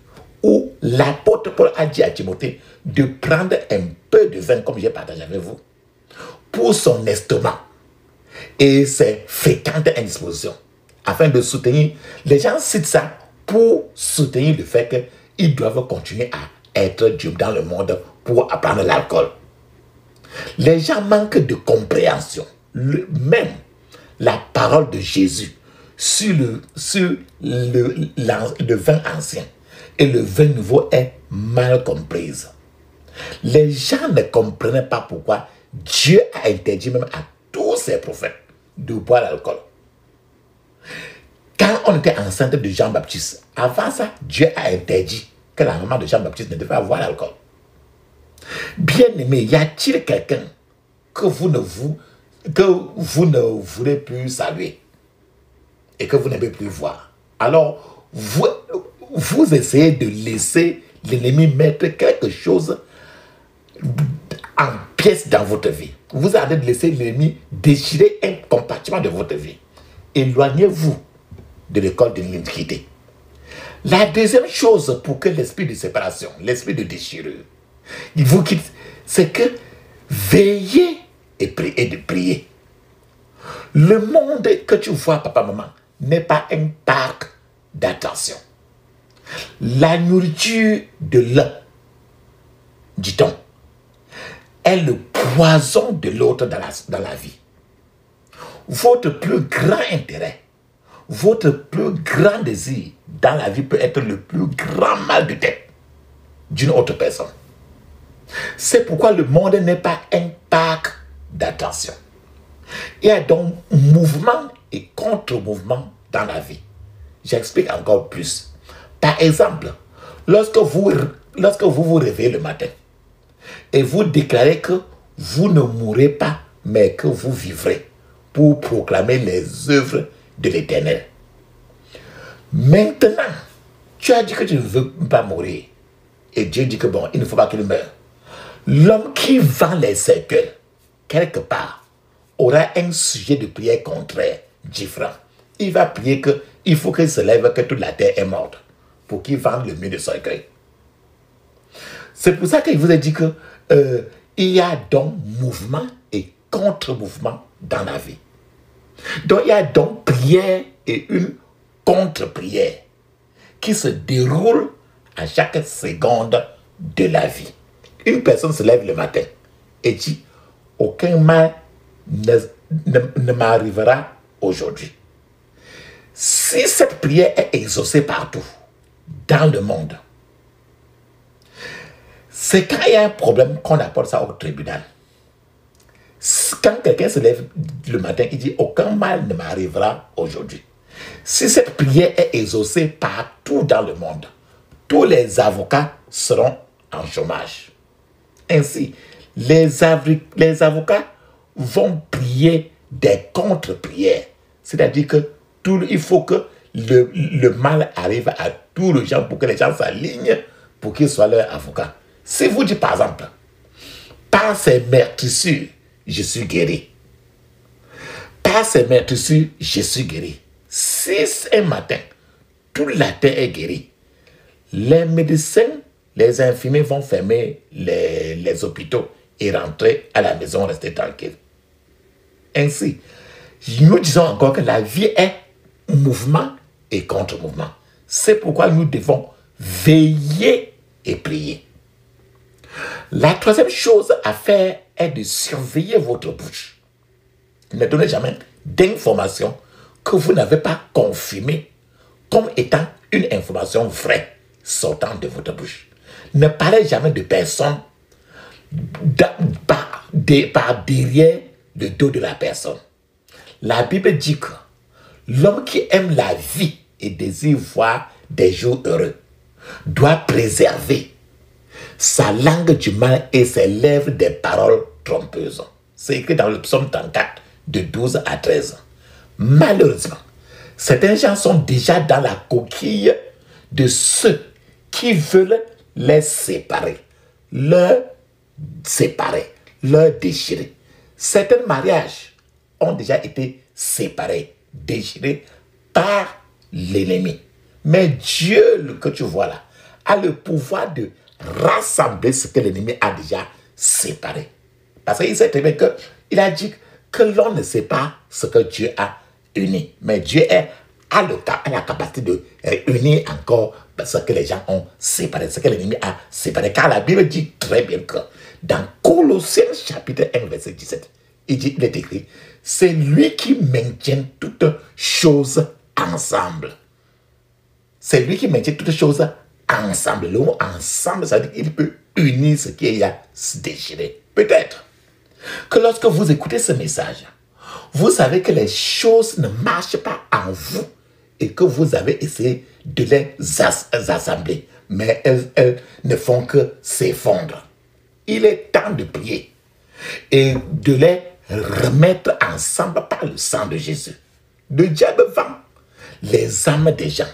où l'apôtre Paul a dit à Timothée de prendre un peu de vin, comme j'ai partagé avec vous, pour son estomac et ses fréquentes indispositions, afin de soutenir. Les gens citent ça pour soutenir le fait qu'ils doivent continuer à être Dieu dans le monde pour apprendre l'alcool. Les gens manquent de compréhension. Même la parole de Jésus sur le vin ancien et le vin nouveau est mal comprise. Les gens ne comprenaient pas pourquoi Dieu a interdit même à tous ses prophètes de boire l'alcool. Quand on était enceinte de Jean-Baptiste, avant ça, Dieu a interdit que la maman de Jean-Baptiste ne devait pas boire l'alcool. Bien-aimé, y a-t-il quelqu'un que vous ne voulez plus saluer et que vous n'aimez plus voir? Alors, vous essayez de laisser l'ennemi mettre quelque chose en pièces dans votre vie. vous allez laisser l'ennemi déchirer un compartiment de votre vie. Éloignez-vous de l'école de l'iniquité. La deuxième chose pour que l'esprit de séparation, l'esprit de déchirure, il vous quitte, c'est que veillez et priez. Le monde que tu vois, papa, maman, n'est pas un parc d'attention. La nourriture de l'un, dit-on, est le poison de l'autre dans la vie. Votre plus grand intérêt, votre plus grand désir dans la vie peut être le plus grand mal de tête d'une autre personne. C'est pourquoi le monde n'est pas un parc d'attention. Il y a donc mouvement et contre-mouvement dans la vie. J'explique encore plus. Par exemple, lorsque vous vous réveillez le matin et vous déclarez que vous ne mourrez pas, mais que vous vivrez pour proclamer les œuvres de l'Éternel. Maintenant, tu as dit que tu ne veux pas mourir. Et Dieu dit que bon, il ne faut pas qu'il meure. L'homme qui vend les cercueils, quelque part, aura un sujet de prière contraire, différent. Il va prier qu'il faut qu'il se lève, que toute la terre est morte, pour qu'il vende le mieux de cercueil. C'est pour ça qu'il vous a dit que il y a donc mouvement et contre-mouvement dans la vie. Donc il y a donc prière et une contre-prière qui se déroule à chaque seconde de la vie. Une personne se lève le matin et dit « Aucun mal ne m'arrivera aujourd'hui ». Si cette prière est exaucée partout, dans le monde, c'est quand il y a un problème qu'on apporte ça au tribunal. Quand quelqu'un se lève le matin, il dit « Aucun mal ne m'arrivera aujourd'hui ». Si cette prière est exaucée partout dans le monde, tous les avocats seront en chômage. Ainsi, les avocats vont prier des contre-prières. C'est-à-dire que il faut que le mal arrive à tous les gens pour que les gens s'alignent pour qu'ils soient leurs avocats. Si vous dites par exemple, par ces meurtrissures, je suis guéri. Par ces meurtrissures, je suis guéri. Si un matin, toute la terre est guérie, les médecins, les infirmiers vont fermer les hôpitaux et rentrer à la maison, rester tranquille. Ainsi, nous disons encore que la vie est mouvement et contre-mouvement. C'est pourquoi nous devons veiller et prier. La troisième chose à faire est de surveiller votre bouche. Ne donnez jamais d'informations que vous n'avez pas confirmées comme étant une information vraie sortant de votre bouche. Ne parlez jamais de personnes par derrière le dos de la personne. La Bible dit que l'homme qui aime la vie et désire voir des jours heureux doit préserver sa langue du mal et ses lèvres des paroles trompeuses. C'est écrit dans le psaume 34, de 12 à 13. Malheureusement, certains gens sont déjà dans la coquille de ceux qui veulent les séparer, leur déchirer. Certains mariages ont déjà été séparés, déchirés par l'ennemi. Mais Dieu, que tu vois là, a le pouvoir de rassembler ce que l'ennemi a déjà séparé. Parce qu'il sait très bien qu'il a dit que l'on ne sait pas ce que Dieu a uni. Mais Dieu a la capacité de réunir encore ce que les gens ont séparé, ce que l'ennemi a séparé. Car la Bible dit très bien que dans Colossiens chapitre 1, verset 17, il est écrit, c'est lui qui maintient toutes choses ensemble. C'est lui qui maintient toutes choses ensemble. Le mot ensemble, ça veut dire qu'il peut unir ce qui est déchiré. Peut-être que lorsque vous écoutez ce message, vous savez que les choses ne marchent pas en vous et que vous avez essayé de les assembler, mais elles ne font que s'effondrer. Il est temps de prier et de les remettre ensemble par le sang de Jésus. Le diable vend les âmes des gens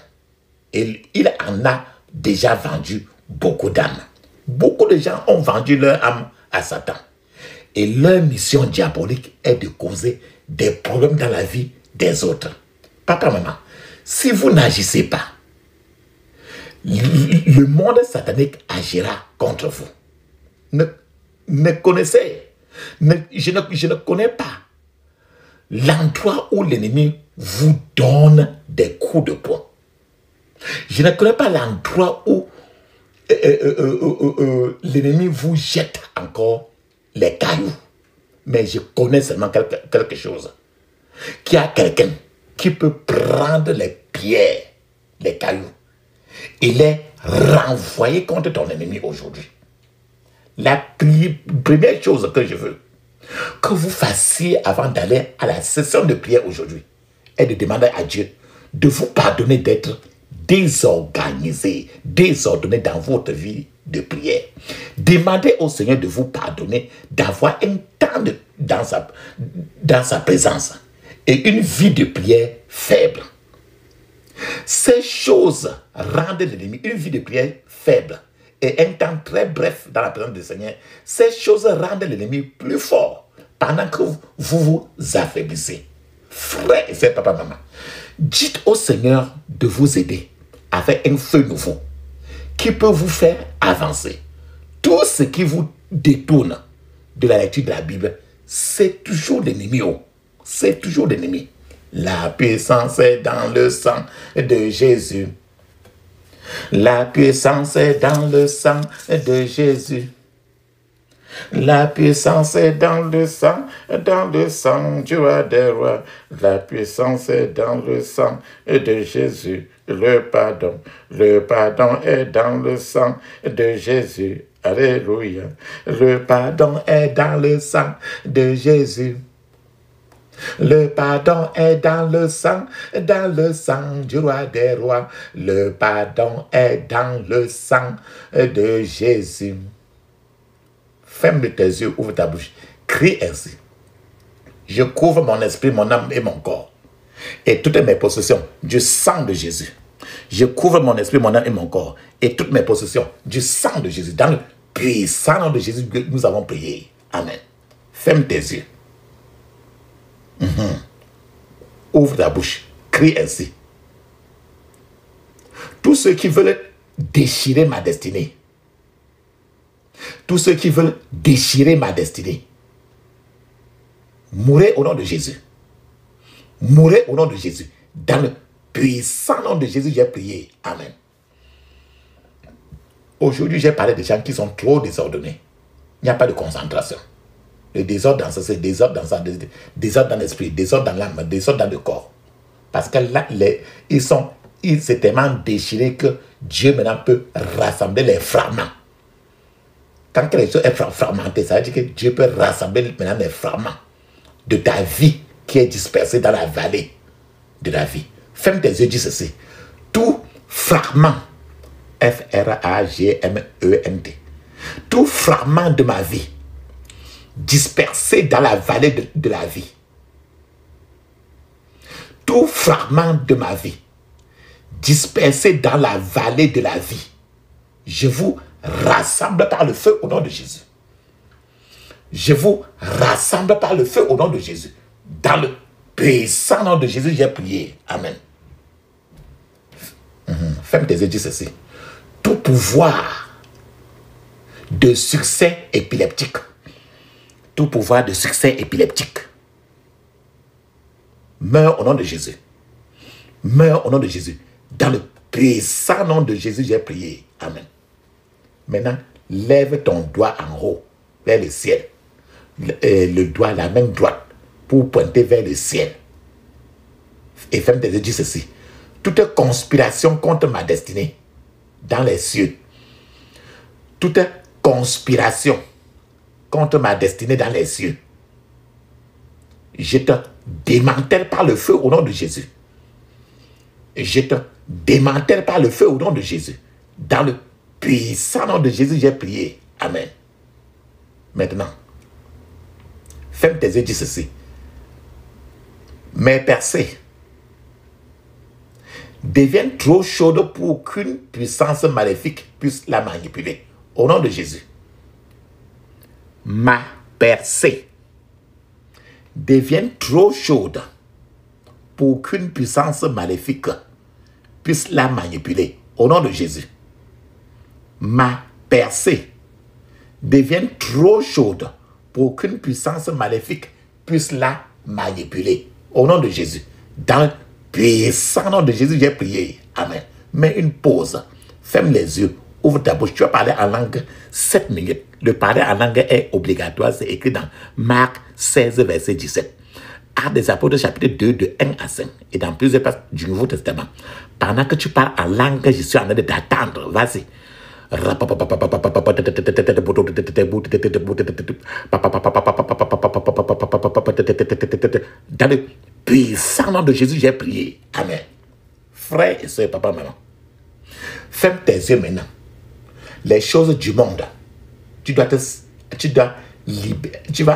et il en a déjà vendu beaucoup d'âmes. Beaucoup de gens ont vendu leur âme à Satan. Et leur mission diabolique est de causer des problèmes dans la vie des autres. Papa, maman, si vous n'agissez pas, le monde satanique agira contre vous. Je ne connais pas l'endroit où l'ennemi vous donne des coups de poing. Je ne connais pas l'endroit où l'ennemi vous jette encore les cailloux. Mais je connais seulement quelque chose. Qu'il y a quelqu'un qui peut prendre les pierres, les cailloux, et les renvoyer contre ton ennemi aujourd'hui. La première chose que je veux que vous fassiez avant d'aller à la session de prière aujourd'hui est de demander à Dieu de vous pardonner d'être désorganisé, désordonné dans votre vie de prière. Demandez au Seigneur de vous pardonner, d'avoir un temps dans sa présence et une vie de prière faible. Ces choses rendent l'ennemi, une vie de prière faible et un temps très bref dans la présence du Seigneur, ces choses rendent l'ennemi plus fort pendant que vous vous affaiblissez. Frère et sœur, papa, maman, dites au Seigneur de vous aider avec un feu nouveau qui peut vous faire avancer. Tout ce qui vous détourne de la lecture de la Bible, c'est toujours l'ennemi. C'est toujours l'ennemi. La puissance est dans le sang de Jésus. La puissance est dans le sang de Jésus. La puissance est dans le sang du roi des rois. La puissance est dans le sang de Jésus. Le pardon est dans le sang de Jésus. Alléluia. Le pardon est dans le sang de Jésus. Le pardon est dans le sang du roi des rois. Le pardon est dans le sang de Jésus. Ferme tes yeux, ouvre ta bouche. Crie ainsi. Je couvre mon esprit, mon âme et mon corps et toutes mes possessions du sang de Jésus. Je couvre mon esprit, mon âme et mon corps et toutes mes possessions du sang de Jésus. Dans le puissant nom de Jésus, nous avons prié. Amen. Ferme tes yeux. Ouvre ta bouche. Crie ainsi. Tous ceux qui veulent déchirer ma destinée, tous ceux qui veulent déchirer ma destinée, mourrez au nom de Jésus. Mourrez au nom de Jésus. Dans le puissant nom de Jésus, j'ai prié. Amen. Aujourd'hui, j'ai parlé de gens qui sont trop désordonnés. Il n'y a pas de concentration. Le désordre dans ce, désordre dans ça, désordre dans l'esprit, désordre dans l'âme, désordre dans le corps. Parce que là, ils s'est tellement déchirés que Dieu maintenant peut rassembler les fragments. Quand quelque chose est fragmenté, ça veut dire que Dieu peut rassembler maintenant les fragments de ta vie qui est dispersée dans la vallée de la vie. Ferme tes yeux, dis ceci. Tout fragment, F-R-A-G-M-E-N-T, tout fragment de ma vie dispersé dans la vallée de la vie, tout fragment de ma vie dispersé dans la vallée de la vie, je vous rassemble par le feu au nom de Jésus. Je vous rassemble par le feu au nom de Jésus. Dans le puissant nom de Jésus, j'ai prié. Amen. Ferme tes yeux, dis ceci. Tout pouvoir de succès épileptique, tout pouvoir de succès épileptique, meurt au nom de Jésus. Meurt au nom de Jésus. Dans le puissant nom de Jésus, j'ai prié. Amen. Maintenant, lève ton doigt en haut, vers le ciel. Le doigt, la main droite, pour pointer vers le ciel. Et ferme tes yeux, dis ceci. Toute conspiration contre ma destinée, dans les cieux. Toute conspiration contre ma destinée dans les cieux. Je te démantèle par le feu au nom de Jésus. Je te démantèle par le feu au nom de Jésus. Dans le puissant nom de Jésus, j'ai prié. Amen. Maintenant, ferme tes yeux, dis ceci. Mes percées deviennent trop chaudes pour qu'une puissance maléfique puisse la manipuler. Au nom de Jésus. Ma percée devienne trop chaude pour qu'une puissance maléfique puisse la manipuler. Au nom de Jésus. Ma percée devienne trop chaude pour qu'une puissance maléfique puisse la manipuler. Au nom de Jésus. Dans le puissant nom de Jésus, j'ai prié. Amen. Mets une pause. Ferme les yeux. Ouvre ta bouche. Tu vas parler en langue 7 minutes. Le parler en langue est obligatoire. C'est écrit dans Marc 16, verset 17. Actes des Apôtres, chapitre 2, de 1 à 5. Et dans plusieurs passages du Nouveau Testament. Pendant que tu parles en langue, je suis en train de t'attendre. Vas-y. Dans le puissant nom de Jésus, j'ai prié. Amen. Frère et soeur, papa, maman. Ferme tes yeux maintenant. Les choses du monde. Tu vas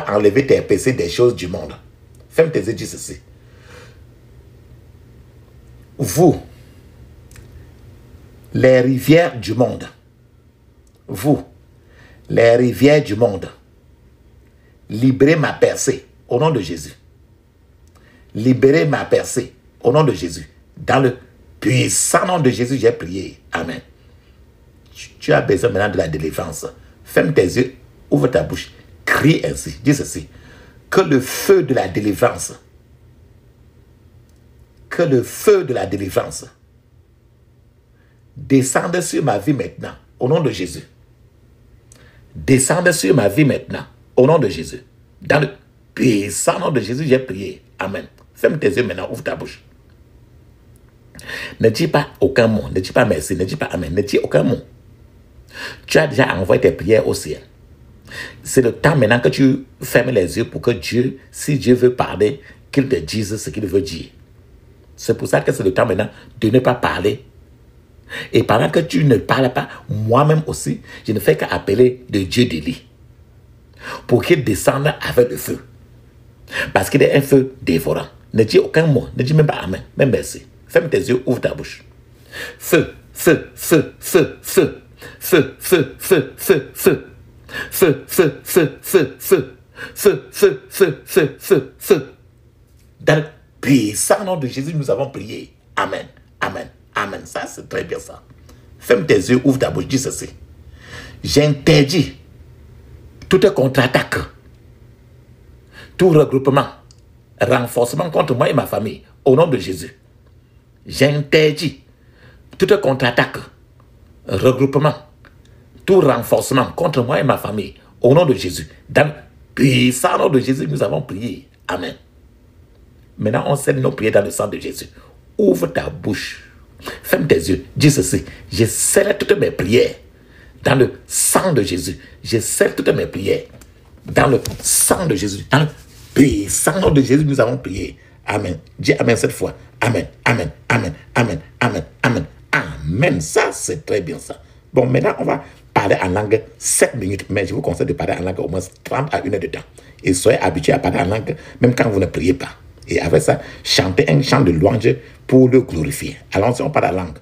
enlever tes péchés des choses du monde. Ferme tes yeux, dis ceci. Vous, les rivières du monde. Vous, les rivières du monde. Libérez ma percée au nom de Jésus. Libérez ma percée au nom de Jésus. Dans le puissant nom de Jésus, j'ai prié. Amen. Tu as besoin maintenant de la délivrance. Ferme tes yeux, ouvre ta bouche. Crie ainsi, dis ceci. Que le feu de la délivrance, descende sur ma vie maintenant, au nom de Jésus. Descende sur ma vie maintenant, au nom de Jésus. Dans le puissant nom de Jésus, j'ai prié. Amen. Ferme tes yeux maintenant, ouvre ta bouche. Ne dis pas aucun mot, ne dis pas merci, ne dis pas amen, ne dis aucun mot. Tu as déjà envoyé tes prières au ciel. C'est le temps maintenant que tu fermes les yeux pour que Dieu, si Dieu veut parler, qu'il te dise ce qu'il veut dire. C'est pour ça que c'est le temps maintenant de ne pas parler. Et pendant que tu ne parles pas, moi-même aussi, je ne fais qu'appeler le Dieu d'Élie pour qu'il descende avec le feu. Parce qu'il est un feu dévorant. Ne dis aucun mot, ne dis même pas amen, même merci. Ferme tes yeux, ouvre ta bouche. Feu, feu, feu, feu, feu. Feu, feu, feu, feu, feu. Feu, feu, feu, feu, feu. Feu, feu, feu, feu, feu, feu. Dans le puissant nom de Jésus, nous avons prié. Amen, amen, amen. Ça, c'est très bien ça. Ferme tes yeux, ouvre ta bouche, dis ceci. J'interdis toute contre-attaque, tout regroupement, renforcement contre moi et ma famille, au nom de Jésus. J'interdis toute contre-attaque, regroupement, tout renforcement contre moi et ma famille, au nom de Jésus. Dans le puissant nom de Jésus, nous avons prié. Amen. Maintenant, on scelle nos prières dans le sang de Jésus. Ouvre ta bouche. Ferme tes yeux. Dis ceci. Je scelle toutes mes prières dans le sang de Jésus. Je scelle toutes mes prières dans le sang de Jésus. Dans le puissant nom de Jésus, nous avons prié. Amen. Dis amen cette fois. Amen, amen, amen, amen, amen, amen, amen. Ça, c'est très bien ça. Bon, maintenant, on va parler en langue 7 minutes, mais je vous conseille de parler en langue au moins 30 à 1 heure de temps. Et soyez habitués à parler en langue, même quand vous ne priez pas. Et avec ça, chantez un chant de louange pour le glorifier. Allons-y, on parle la langue.